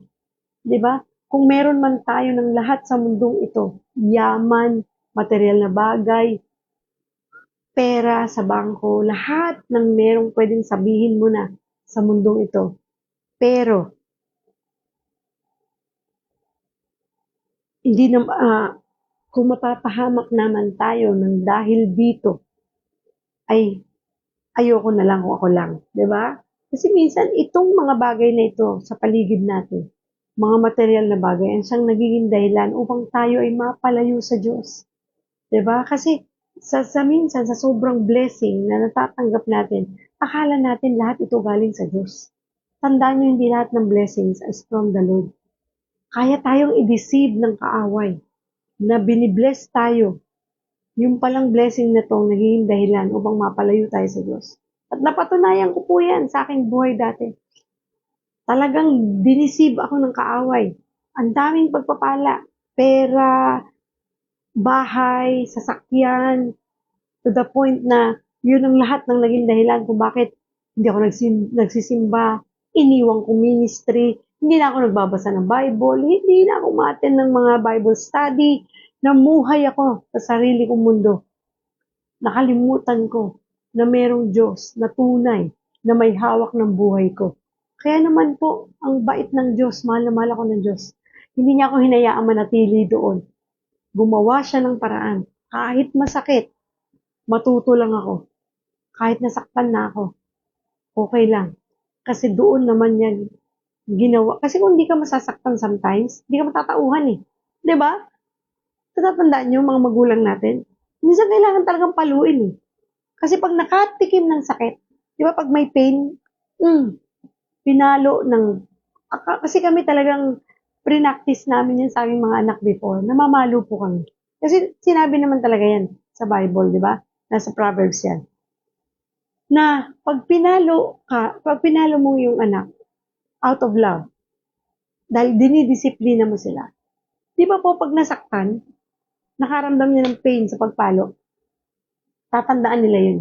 'Di ba? Kung meron man tayo ng lahat sa mundong ito, yaman, material na bagay, pera sa bangko, lahat ng merong pwedeng sabihin mo na sa mundong ito. Pero, hindi na, kung mapapahamak naman tayo ng dahil dito, ay ayoko na lang kung ako lang. 'Di ba? Kasi minsan, itong mga bagay na ito sa paligid natin, mga material na bagay, ang siyang nagiging dahilan upang tayo ay mapalayo sa Diyos. 'Di ba? Kasi sa minsan, sa sobrang blessing na natatanggap natin, akala natin lahat ito galing sa Diyos. Tandaan niyo, hindi lahat ng blessings is from the Lord. Kaya tayong i-deceive ng kaaway na binibless tayo. Yung palang blessing na tong nagiging dahilan upang mapalayo tayo sa Diyos. At napatunayan ko po yan sa aking buhay dati. Talagang dinisib ako ng kaaway. Ang daming pagpapala, pera, bahay, sasakyan, to the point na yun ang lahat ng naging dahilan kung bakit hindi ako nagsisimba, iniwang ko ministry, hindi na ako nagbabasa ng Bible, hindi na ako umattend ng mga Bible study, namuhay ako sa sarili kong mundo. Nakalimutan ko na merong Diyos na tunay na may hawak ng buhay ko. Kaya naman po, ang bait ng Diyos, mahal na mahal ako ng Diyos. Hindi niya ako hinayaan manatili doon. Gumawa siya ng paraan. Kahit masakit, matuto lang ako. Kahit nasaktan na ako, okay lang. Kasi doon naman yan ginawa. Kasi kung hindi ka masasaktan sometimes, hindi ka matatauhan eh. 'Di ba? Natatandaan niyo mga magulang natin? Minsan kailangan talagang paluin eh. Kasi pag nakatikim ng sakit, 'di ba pag may pain, pinalo ng kasi kami talagang pre-practice namin yan sa aming mga anak before. Namamalo po kami. Kasi sinabi naman talaga yan sa Bible, 'di ba? Nasa Proverbs yan. Na pag pinalo mo yung anak, out of love, dahil dinidisiplina mo sila. Di ba po pag nasaktan, nakaramdam niya ng pain sa pagpalo, tatandaan nila yun.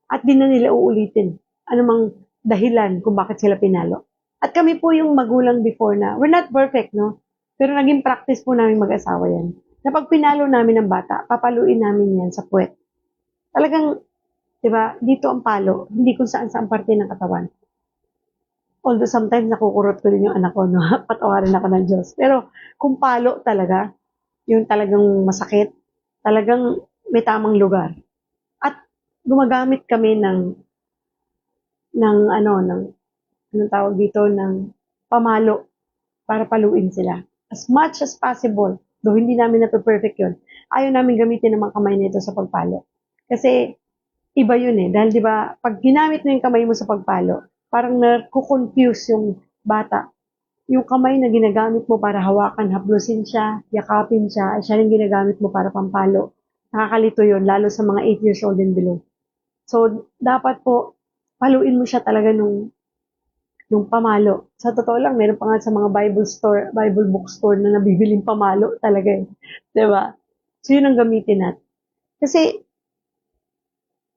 At di na nila uulitin anumang dahilan kung bakit sila pinalo. At kami po yung magulang before na, we're not perfect, no? Pero naging practice po namin mag-asawa yan. Na pag pinalo namin ng bata, papaluin namin yan sa puwet. Talagang, di ba, dito ang palo, hindi kung saan parte ng katawan. Although sometimes nakukurot ko din yung anak ko, no? Patawarin ako ng Diyos. Pero kung palo talaga, yung talagang masakit, talagang may tamang lugar. At gumagamit kami anong tawag dito, ng pamalo para paluin sila. As much as possible, though hindi namin na-perfect yun, ayaw namin gamitin ng mga kamay nito sa pagpalo. Kasi iba yun eh. Dahil di ba, pag ginamit mo yung kamay mo sa pagpalo, parang nakukonfuse yung bata. Yung kamay na ginagamit mo para hawakan, haplusin siya, yakapin siya, siya rin ginagamit mo para pampalo. Nakakalito yun, lalo sa mga 8 years old and below. So, dapat po, paluin mo siya talaga nung pamalo. Sa totoo lang, meron pa nga sa mga Bible bookstore na nabibiling pamalo talaga eh. 'Di ba? So, yun ang gamitin natin. Kasi,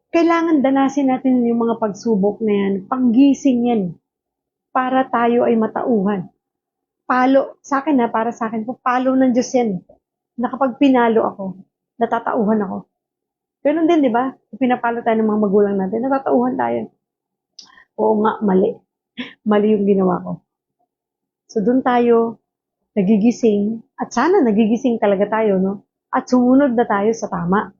kailangan danasin natin yung mga pagsubok na yan. Panggising yan. Para tayo ay matauhan. Palo, sa akin para sa akin po, palo ng Diyos yan. Na kapag pinalo ako, natatauhan ako. Ganun din, di ba? Kung pinapalo tayo ng mga magulang natin, natatauhan tayo. Oo nga, mali. Mali yung ginawa ko. So, dun tayo nagigising, at sana nagigising talaga tayo, no? At sumunod na tayo sa tama.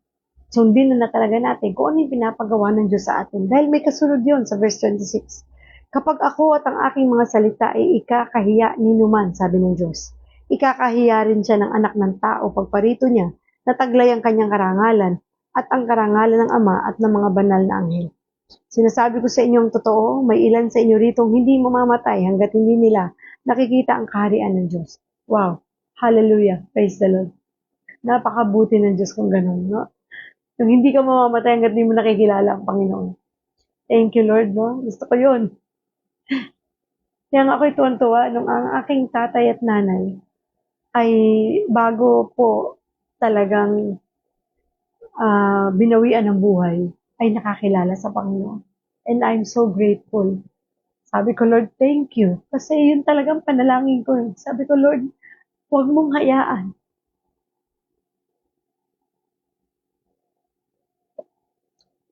Sundin na talaga natin kung ano yung pinapagawa ng Diyos sa atin. Dahil may kasunod yun sa verse 26. Kapag ako at ang aking mga salita ay ikakahiya ni numan, sabi ng Diyos. Ikakahiya rin siya ng anak ng tao pagparito niya na taglay ang kanyang karangalan at ang karangalan ng Ama at ng mga banal na anghel. Sinasabi ko sa inyo ang totoo, may ilan sa inyo ritong hindi mamamatay hanggat hindi nila nakikita ang kaharian ng Diyos. Wow! Hallelujah! Praise the Lord! Napakabuti ng Diyos kung ganun, no? Yung hindi ka mamamatay hangga't di mo nakikilala ang Panginoon. Thank you, Lord, no? Gusto ko yun. Kaya nga ako'y tuwan-tuwa nung ang aking tatay at nanay ay bago po talagang binawian ng buhay, ay nakakilala sa Panginoon. And I'm so grateful. Sabi ko, Lord, thank you. Kasi yun talagang panalangin ko. Sabi ko, Lord, huwag mong hayaan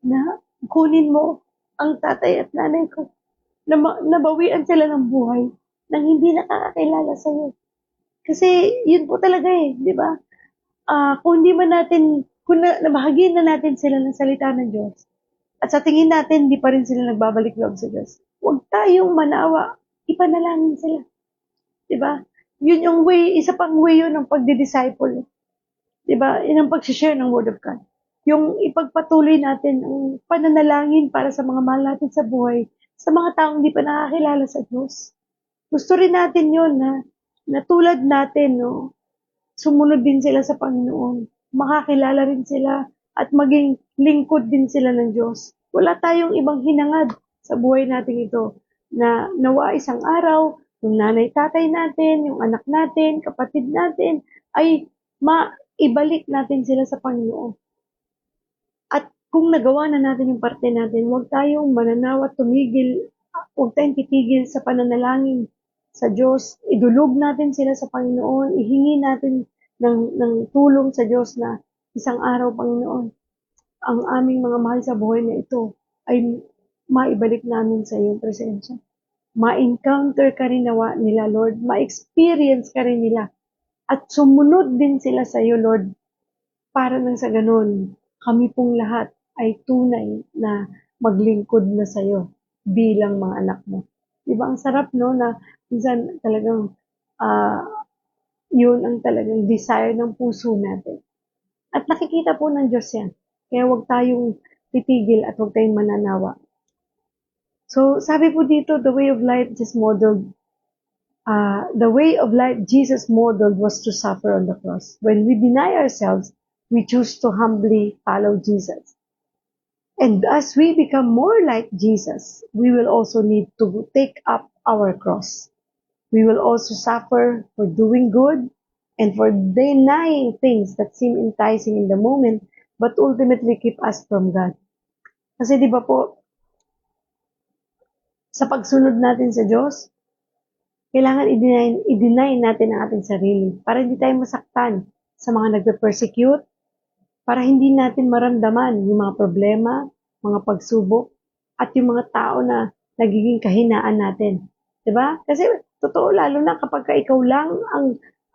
na kunin mo ang tatay at nanay ko na nabawian sila ng buhay nang hindi nakakakilala sa iyo. Kasi yun po talaga eh, di ba? Kung hindi man natin, kung nabahagian na natin sila ng salita ng Diyos, at sa tingin natin, hindi pa rin sila nagbabalik loob sa Diyos, huwag tayong manawa, ipanalangin sila. Di ba? Yun yung way, isa pang way yun ng pagdi-disciple. Di ba? Yun ang pag-share ng Word of God. Yung ipagpatuloy natin ang pananalangin para sa mga mahal natin sa buhay, sa mga taong hindi pa nakakilala sa Diyos. Gusto rin natin yun na tulad natin, no? Sumunod din sila sa Panginoon. Makakilala rin sila at maging lingkod din sila ng Diyos. Wala tayong ibang hinangad sa buhay natin ito na nawa isang araw, yung nanay tatay natin, yung anak natin, kapatid natin, ay maibalik natin sila sa Panginoon. At kung nagawa na natin yung parte natin, huwag tayong mananawa, tumigil, huwag tayong titigil sa pananalangin sa Diyos. Idulog natin sila sa Panginoon, ihingi natin ng tulong sa Diyos na isang araw, Panginoon, ang aming mga mahal sa buhay na ito ay maibalik namin sa iyong presensya. Ma-encounter ka rin nawa nila, Lord. Ma-experience ka rin nila. At sumunod din sila sa iyo, Lord. Para nang sa ganun, kami pong lahat ay tunay na maglingkod na sa iyo bilang mga anak mo. Diba ang sarap no na minsan talagang uh, yun ang talagang desire ng puso natin. At nakikita po ng Diyos yan. Kaya huwag tayong titigil at huwag tayong mananawa. So, sabi po dito, the way of life Jesus modeled was to suffer on the cross. When we deny ourselves, we choose to humbly follow Jesus. And as we become more like Jesus, we will also need to take up our cross. We will also suffer for doing good and for denying things that seem enticing in the moment, but ultimately keep us from God. Kasi di ba po, sa pagsunod natin sa Diyos, kailangan i-deny natin ang ating sarili para hindi tayo masaktan sa mga nagpe-persecute, para hindi natin maramdaman yung mga problema, mga pagsubok, at yung mga tao na nagiging kahinaan natin. Diba? Kasi totoo, lalo na kapag ikaw lang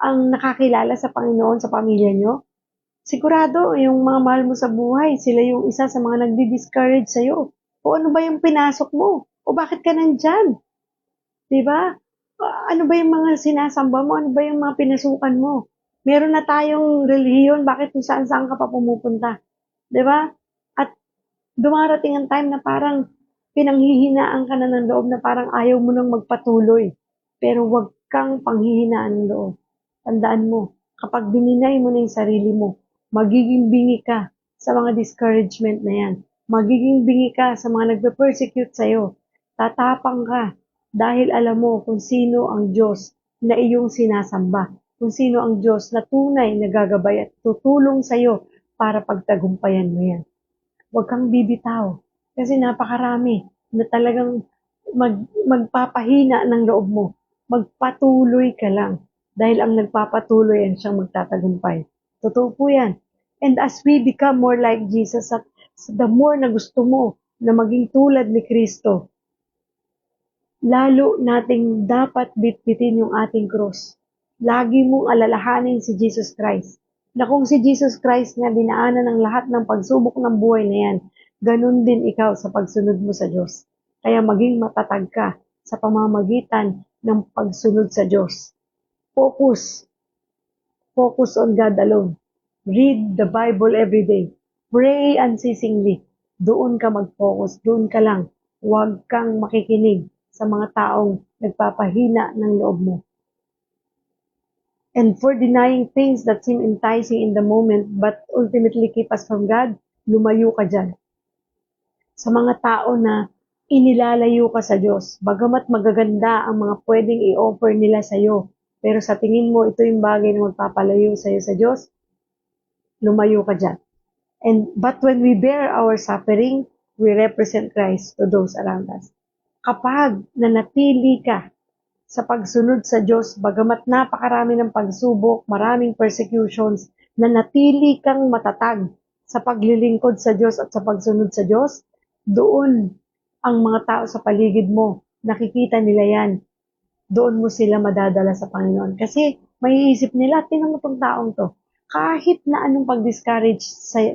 ang nakakilala sa Panginoon sa pamilya nyo, sigurado yung mga mahal mo sa buhay, sila yung isa sa mga nagdi-discourage sa'yo. O ano ba yung pinasok mo? O bakit ka nandyan? Diba? Ano ba yung mga sinasamba mo? Ano ba yung mga pinasukan mo? Meron na tayong relihiyon, bakit kung saan-saan ka pa pumupunta? Diba? At dumarating ang time na parang pinanghihinaan ka na ng loob na parang ayaw mo nang magpatuloy. Pero wag kang panghihinaan ng loob. Tandaan mo, kapag dininay mo na yung sarili mo, magiging bingi ka sa mga discouragement na yan. Magiging bingi ka sa mga nagpe-persecute sa'yo. Tatapang ka dahil alam mo kung sino ang Diyos na iyong sinasamba. Kung sino ang Diyos na tunay na gagabay at tutulong sa'yo para pagtagumpayan mo yan. Huwag kang bibitaw kasi napakarami na talagang magpapahina ng loob mo. Magpatuloy ka lang dahil ang nagpapatuloy ang siyang magtatagumpay. Totoo po yan. And as we become more like Jesus, at the more na gusto mo na maging tulad ni Kristo, lalo nating dapat bitbitin yung ating cross. Lagi mong alalahanin si Jesus Christ. Na kung si Jesus Christ nga dinaanan ng lahat ng pagsubok ng buhay na yan, ganun din ikaw sa pagsunod mo sa Diyos. Kaya maging matatag ka sa pamamagitan ng pagsunod sa Diyos. Focus. Focus on God alone. Read the Bible every day. Pray unceasingly. Doon ka mag-focus. Doon ka lang. Huwag kang makikinig sa mga taong nagpapahina ng loob mo. And for denying things that seem enticing in the moment but ultimately keep us from God, lumayo ka dyan. Sa mga tao na inilalayo ka sa Diyos, bagamat magaganda ang mga pwedeng i-offer nila sa iyo, pero sa tingin mo ito yung bagay na magpapalayo sa iyo sa Diyos, lumayo ka dyan. But when we bear our suffering, we represent Christ to those around us. Kapag nanatili ka sa pagsunod sa Diyos, bagamat napakarami ng pagsubok, maraming persecutions, nanatili kang matatag sa paglilingkod sa Diyos at sa pagsunod sa Diyos, doon ang mga tao sa paligid mo, nakikita nila yan. Doon mo sila madadala sa Panginoon. Kasi maiisip nila, tingnan mo tong taong to. Kahit na anong pag-discourage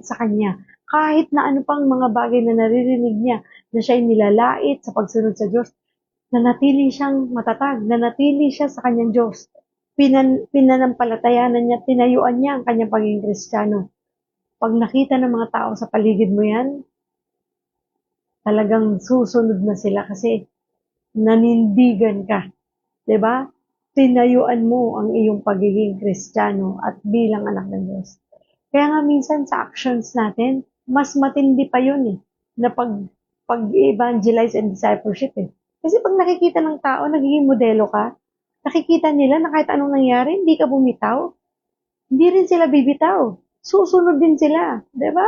sa kanya, kahit na ano pang mga bagay na naririnig niya, na siya'y nilalait sa pagsunod sa Diyos, nanatili siyang matatag, nanatili siya sa kanyang Diyos. Pinanampalatayanan niya, tinayuan niya ang kanyang pagiging Kristiyano. Pag nakita ng mga tao sa paligid mo yan, talagang susunod na sila kasi nanindigan ka. 'Di ba? Tinayuan mo ang iyong pagiging Kristiyano at bilang anak ng Diyos. Kaya nga minsan sa actions natin, mas matindi pa yun na pag-evangelize and discipleship Kasi pag nakikita ng tao, nagiging modelo ka, nakikita nila na kahit anong nangyari, hindi ka bumitaw, hindi rin sila bibitaw. Susunod din sila, 'di ba?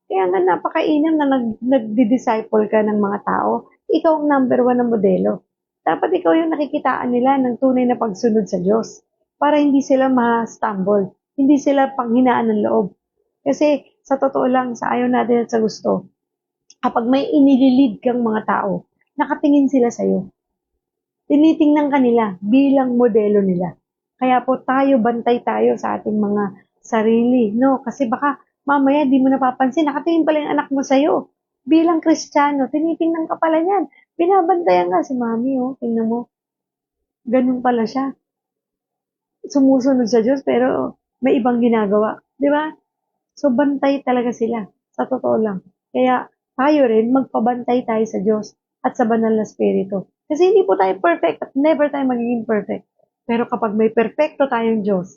Kaya nga napakainam na nagdi-disciple ka ng mga tao, ikaw ang number one na modelo. Dapat ikaw yung nakikitaan nila ng tunay na pagsunod sa Diyos para hindi sila ma-stumble, hindi sila panghinaan ng loob. Kasi sa totoo lang, sa ayaw natin at sa gusto, kapag may inililid kang mga tao, nakatingin sila sa'yo. Tinitingnan ka nila bilang modelo nila. Kaya po bantay tayo sa ating mga sarili, no? Kasi baka mamaya di mo napapansin, nakatingin pala yung anak mo sa'yo. Bilang Kristiyano, tinitingnan ka pala niyan. Binabantayan nga si mami, tingnan mo. Ganun pala siya. Sumusunod sa Diyos, pero may ibang ginagawa. Di ba? So, bantay talaga sila. Sa totoo lang. Kaya, tayo rin, magpabantay tayo sa Diyos at sa banal na Espiritu. Kasi hindi po tayo perfect at never tayo magiging perfect. Pero kapag may perfecto tayong Diyos,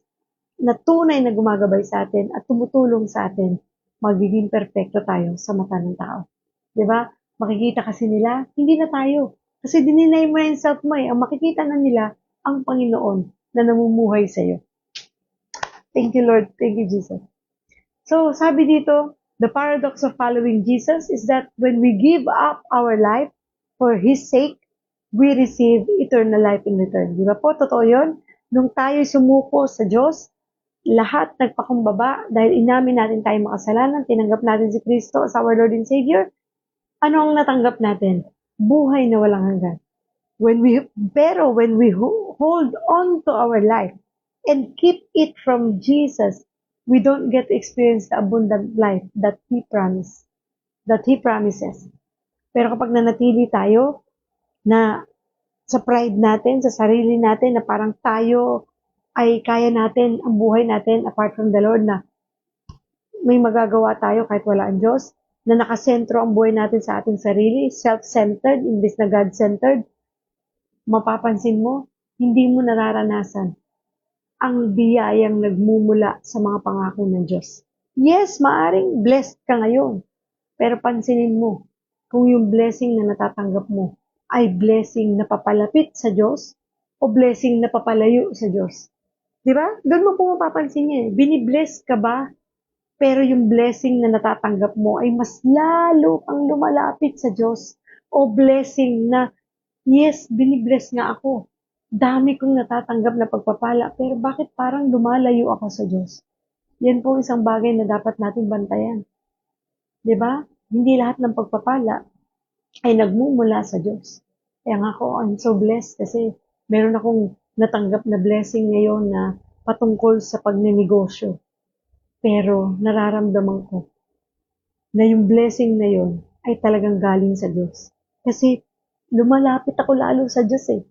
na tunay na gumagabay sa atin at tumutulong sa atin, magiging perfecto tayo sa mata ng tao. 'Di ba? Makikita kasi nila, hindi na tayo. Kasi dininay mo yung self mo Ang makikita na nila, ang Panginoon na namumuhay sa iyo. Thank you, Lord. Thank you, Jesus. So, sabi dito, the paradox of following Jesus is that when we give up our life for His sake, we receive eternal life in return. Di ba po? Totoo yun? Nung tayo sumuko sa Diyos, lahat nagpakumbaba dahil inamin natin tayo makasalanan, tinanggap natin si Kristo as our Lord and Savior. Ano ang natanggap natin? Buhay na walang hanggan. Pero when we hold on to our life and keep it from Jesus, we don't get to experience the abundant life that He promises. Pero kapag nanatili tayo na sa pride natin, sa sarili natin, na parang tayo ay kaya natin ang buhay natin apart from the Lord, na may magagawa tayo kahit wala ang Diyos, na nakasentro ang buhay natin sa ating sarili, self-centered imbes na God-centered, mapapansin mo, hindi mo nararanasan ang biyayang nagmumula sa mga pangako ng Diyos. Yes, maaring blessed ka ngayon, pero pansinin mo kung yung blessing na natatanggap mo ay blessing na papalapit sa Diyos o blessing na papalayo sa Diyos. Di ba? Doon mo po mapapansin niya. Binibless ka ba? Pero yung blessing na natatanggap mo ay mas lalo ang lumalapit sa Diyos. O blessing na, yes, binibless nga ako. Dami kong natatanggap na pagpapala, pero bakit parang lumalayo ako sa Diyos? Yan po isang bagay na dapat natin bantayan. Di ba? Hindi lahat ng pagpapala ay nagmumula sa Diyos. Kaya nga ako, I'm so blessed kasi meron akong natanggap na blessing ngayon na patungkol sa pagnenegosyo. Pero nararamdaman ko na yung blessing na yon ay talagang galing sa Diyos. Kasi lumalapit ako lalo sa Diyos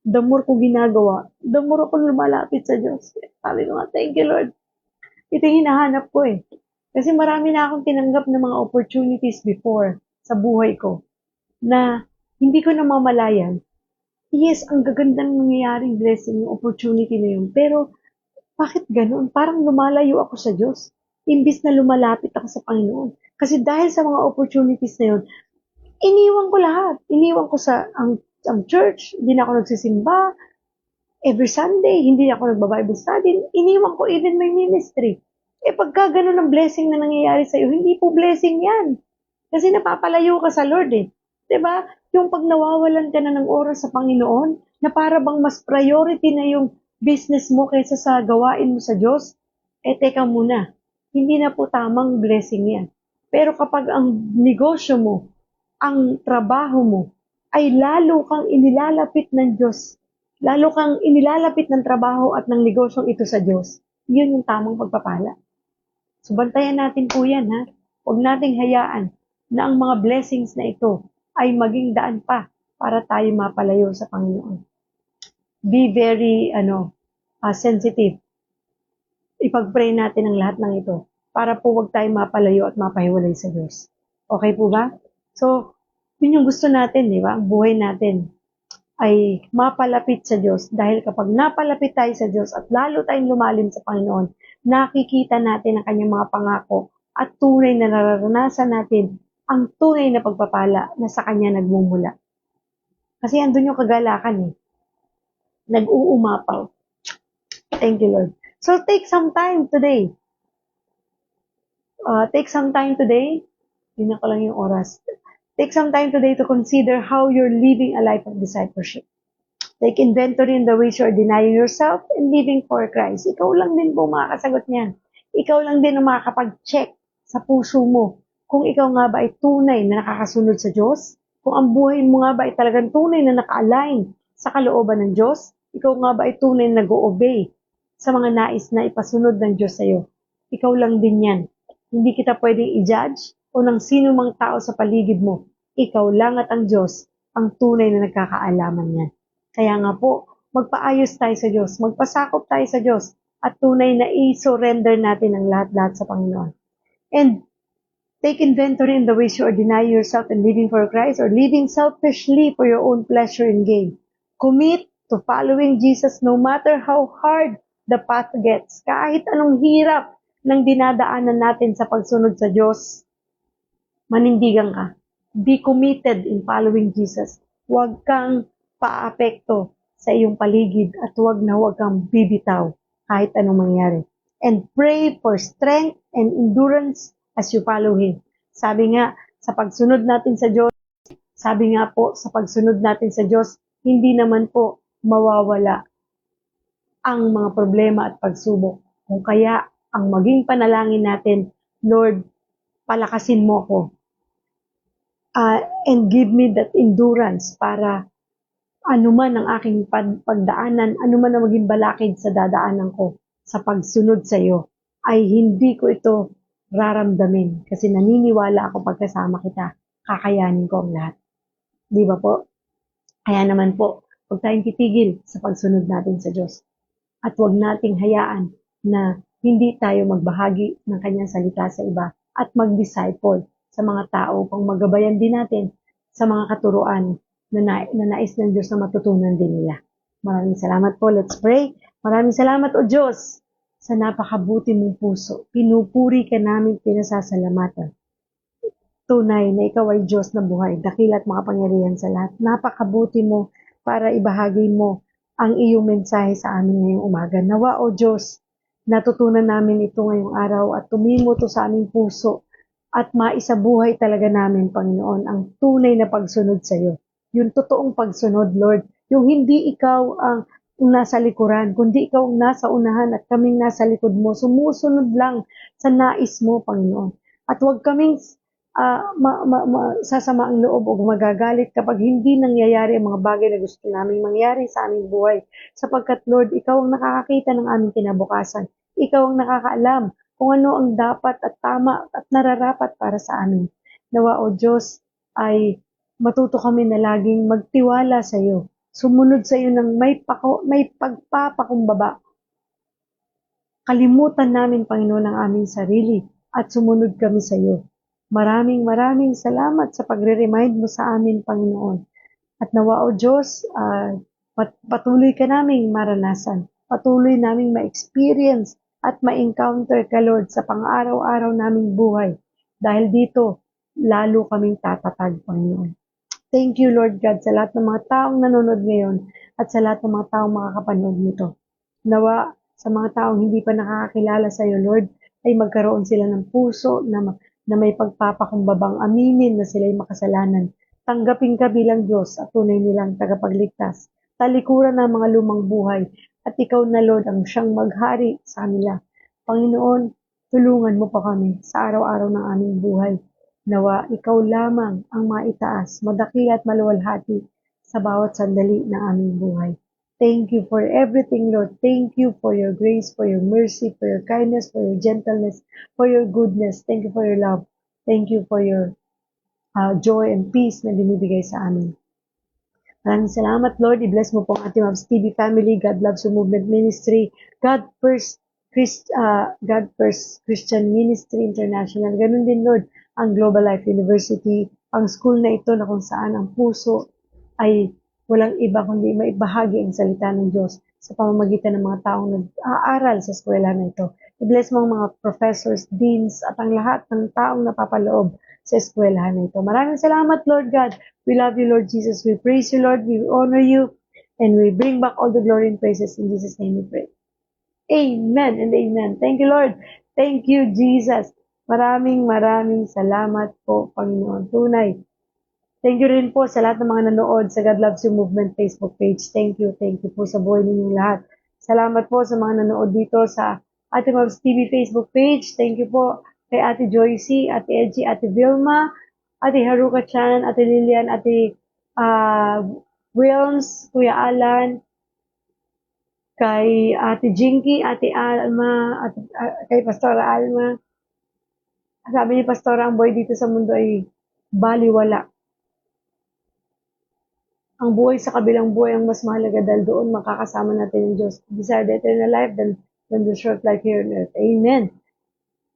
The more ko ginagawa, the more ako lumalapit sa Diyos. Sabi ko nga, thank you Lord. Ito yung hinahanap ko Kasi marami na akong tinanggap ng mga opportunities before sa buhay ko na hindi ko namamalayan. Yes, ang gagandang nangyayaring blessing, yung opportunity na yun. Pero Bakit ganun? Parang lumalayo ako sa Diyos. Imbis na lumalapit ako sa Panginoon. Kasi dahil sa mga opportunities na yun, iniwan ko lahat. Iniwan ko ang church, hindi na ako nagsisimba. Every Sunday, hindi ako nagba-Bible study. Iniwan ko even my ministry. Pagka ganun ang blessing na nangyayari sa'yo, hindi po blessing yan. Kasi napapalayo ka sa Lord eh. 'Di ba? Yung pag nawawalan ka na ng oras sa Panginoon, na para bang mas priority na yung business mo kaysa sa gawain mo sa Diyos, teka muna. Hindi na po tamang blessing yan. Pero kapag ang negosyo mo, ang trabaho mo, ay lalo kang inilalapit ng Diyos, lalo kang inilalapit ng trabaho at ng negosyong ito sa Diyos, yun yung tamang pagpapala. So, bantayan natin po yan, ha? Huwag nating hayaan na ang mga blessings na ito ay maging daan pa para tayo mapalayo sa Panginoon. Be very, sensitive. Ipag-pray natin ang lahat ng ito para po huwag tayo mapalayo at mapahiwalay sa Diyos. Okay po ba? So, yun yung gusto natin, di ba? Ang buhay natin ay mapalapit sa Diyos dahil kapag napalapit tayo sa Diyos at lalo tayong lumalim sa Panginoon, nakikita natin ang kanyang mga pangako at tunay na nararanasan natin ang tunay na pagpapala na sa kanya nagmumula. Kasi andun yung kagalakan eh. Nag-uumapaw. Thank you, Lord. So take some time today. Yun na ko lang yung oras. Take some time today to consider how you're living a life of discipleship. Take inventory in the ways you're denying yourself and living for Christ. Ikaw lang din po makakasagot niyan. Ikaw lang din ang makakapag-check sa puso mo kung ikaw nga ba ay tunay na nakakasunod sa Diyos, kung ang buhay mo nga ba ay talagang tunay na naka-align sa kalooban ng Diyos, ikaw nga ba ay tunay na nag-o-obey sa mga nais na ipasunod ng Diyos sa iyo. Ikaw lang din yan. Hindi kita pwedeng i-judge o ng sino mang tao sa paligid mo. Ikaw lang at ang Diyos ang tunay na nagkakaalaman niyan. Kaya nga po, magpaayos tayo sa Diyos, magpasakop tayo sa Diyos, at tunay na i-surrender natin ang lahat-lahat sa Panginoon. And take inventory in the ways you are denying yourself and living for Christ or living selfishly for your own pleasure and gain. Commit to following Jesus no matter how hard the path gets. Kahit anong hirap ng dinadaanan natin sa pagsunod sa Diyos, manindigan ka. Be committed in following Jesus. Huwag kang paapekto sa iyong paligid at huwag kang bibitaw kahit anong mangyari. And pray for strength and endurance as you follow Him. Sabi nga, sa pagsunod natin sa Diyos, hindi naman po mawawala ang mga problema at pagsubok. Kung kaya, ang maging panalangin natin, Lord, palakasin mo ko. And give me that endurance para anuman ang aking pagdaanan, anuman ang maging balakid sa dadaanan ko sa pagsunod sa iyo, ay hindi ko ito raramdamin kasi naniniwala ako pagkasama kita, kakayanin ko ang lahat. Di ba po? Kaya naman po, huwag tayong titigil sa pagsunod natin sa Diyos. At huwag nating hayaan na hindi tayo magbahagi ng kanyang salita sa iba at mag-disciple sa mga tao upang magabayan din natin sa mga katuruan na nais ng Diyos na matutunan din nila. Maraming salamat po. Let's pray. Maraming salamat o Diyos sa napakabuti mong puso. Pinupuri ka namin, pinasasalamatan. Tunay na ikaw ay Diyos na buhay, dakila at makapangyarihan sa lahat. Napakabuti mo para ibahagi mo ang iyong mensahe sa amin ngayong umaga. Nawa o Diyos, natutunan namin ito ngayong araw at tumimo to sa aming puso at maisabuhay talaga namin, Panginoon, ang tunay na pagsunod sa iyo. Yung totoong pagsunod, Lord. Yung hindi ikaw ang nasa likuran, kundi ikaw ang nasa unahan at kaming nasa likod mo. Sumusunod lang sa nais mo, Panginoon. At huwag kaming sasama ang loob o magagalit kapag hindi nangyayari ang mga bagay na gusto naming mangyari sa aming buhay. Sapagkat, Lord, ikaw ang nakakakita ng aming kinabukasan. Ikaw ang nakakaalam kung ano ang dapat at tama at nararapat para sa amin. Nawa o Diyos ay matuto kami na laging magtiwala sa iyo. Sumunod sa iyo ng may pagpapakumbaba. Kalimutan namin, Panginoon, ang aming sarili at sumunod kami sa iyo. Maraming salamat sa pagre-remind mo sa amin, Panginoon. At nawa o Diyos, patuloy ka naming maranasan patuloy naming ma-experience at ma-encounter ka, Lord, sa pang-araw-araw naming buhay. Dahil dito, lalo kaming tatatag, Panginoon. Thank you, Lord God, sa lahat ng mga taong nanonood ngayon at sa lahat ng mga taong makakapanood nito. Nawa, sa mga taong hindi pa nakakakilala sa iyo, Lord, ay magkaroon sila ng puso na may pagpapakumbabang aminin na sila'y makasalanan. Tanggapin ka bilang Diyos at tunay nilang tagapagligtas. Talikuran ng mga lumang buhay at ikaw na, Lord, ang siyang maghari sa kanila. Panginoon, tulungan mo pa kami sa araw-araw ng aming buhay. Nawa, ikaw lamang ang maitaas, madakil at maluwalhati sa bawat sandali ng aming buhay. Thank you for everything, Lord. Thank you for your grace, for your mercy, for your kindness, for your gentleness, for your goodness. Thank you for your love. Thank you for your joy and peace na binibigay sa amin. Maraming salamat, Lord. I-bless mo po ang ating Mavs TV family. God loves you movement ministry. God first Christian Ministry International. Ganun din, Lord, ang Global Life University, ang school na ito na kung saan ang puso ay walang iba kundi maibahagi ang salita ng Diyos sa pamamagitan ng mga taong nag-aaral sa eskwela na ito. I-bless mo ang mga professors, deans, at ang lahat ng taong napapaloob sa eskwela na ito. Maraming salamat, Lord God. We love you, Lord Jesus. We praise you, Lord. We honor you. And we bring back all the glory and praises. In Jesus' name we pray. Amen and amen. Thank you, Lord. Thank you, Jesus. Maraming salamat po, Panginoon. Tunay. Thank you rin po sa lahat ng mga nanood sa God Loves You Movement Facebook page. Thank you po sa buhay ninyong lahat. Salamat po sa mga nanood dito sa Ate Mavs TV Facebook page. Thank you po kay Ate Joycey, Ate Edgy, Ate Vilma, Ate Haruka Chan, Ate Lilian, Ate Wilms, Kuya Alan, kay Ate Jinky, Ate Alma, kay Pastora Alma. Sabi ni Pastora, ang buhay dito sa mundo ay baliwala. Ang buhay sa kabilang buhay ang mas mahalaga dahil doon makakasama natin ang Diyos. Desire the eternal life than the short life here on earth. Amen.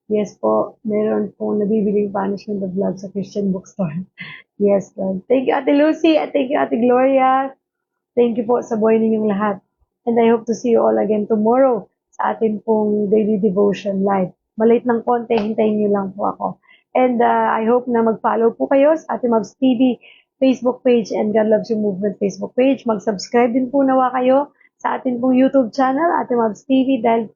Yes po, meron pong nabibiling Punishment of Love sa Christian bookstore. Yes, Lord. Thank you, Ate Lucy, at thank you, Ate Gloria. Thank you po sa buhay ninyong lahat. And I hope to see you all again tomorrow sa atin pong daily devotion live. Malate ng konti, hintayin niyo lang po ako. And I hope na mag-follow po kayo sa ating Mavs TV Facebook page and God Loves You Movement Facebook page. Mag-subscribe din po nawa kayo sa ating pong YouTube channel, ating Mavs TV, dahil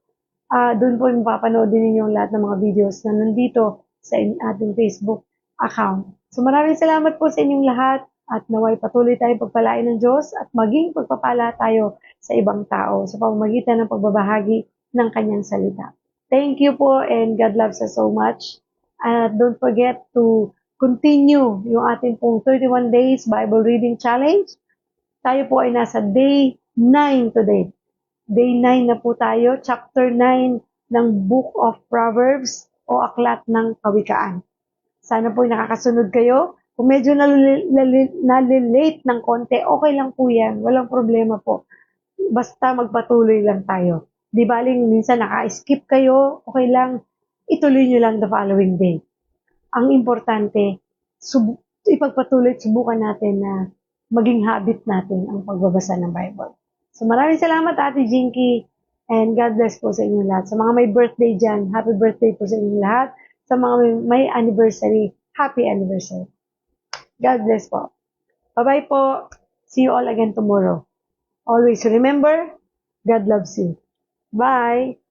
doon po mapapanood din ninyo lahat ng mga videos na nandito sa ating Facebook account. So maraming salamat po sa inyong lahat at naway patuloy tayong pagpalain ng Diyos at maging pagpapala tayo sa ibang tao sa pamamagitan ng pagbabahagi ng kanyang salita. Thank you po and God loves us so much. Don't forget to continue yung ating pong 31 days Bible Reading Challenge. Tayo po ay nasa day 9 today. Day 9 na po tayo, chapter 9 ng Book of Proverbs o Aklat ng Kawikaan. Sana po ay nakakasunod kayo. Kung medyo nalilate ng konti, okay lang po yan. Walang problema po. Basta magpatuloy lang tayo. Di baling minsan naka-skip kayo, okay lang. Ituloy nyo lang the following day. Ang importante, ipagpatuloy at subukan natin na maging habit natin ang pagbabasa ng Bible. So maraming salamat, Ate Jinky, and God bless po sa inyong lahat. Sa mga may birthday dyan, happy birthday po sa inyong lahat. Sa mga may anniversary, happy anniversary. God bless po. Bye-bye po. See you all again tomorrow. Always remember, God loves you. Bye!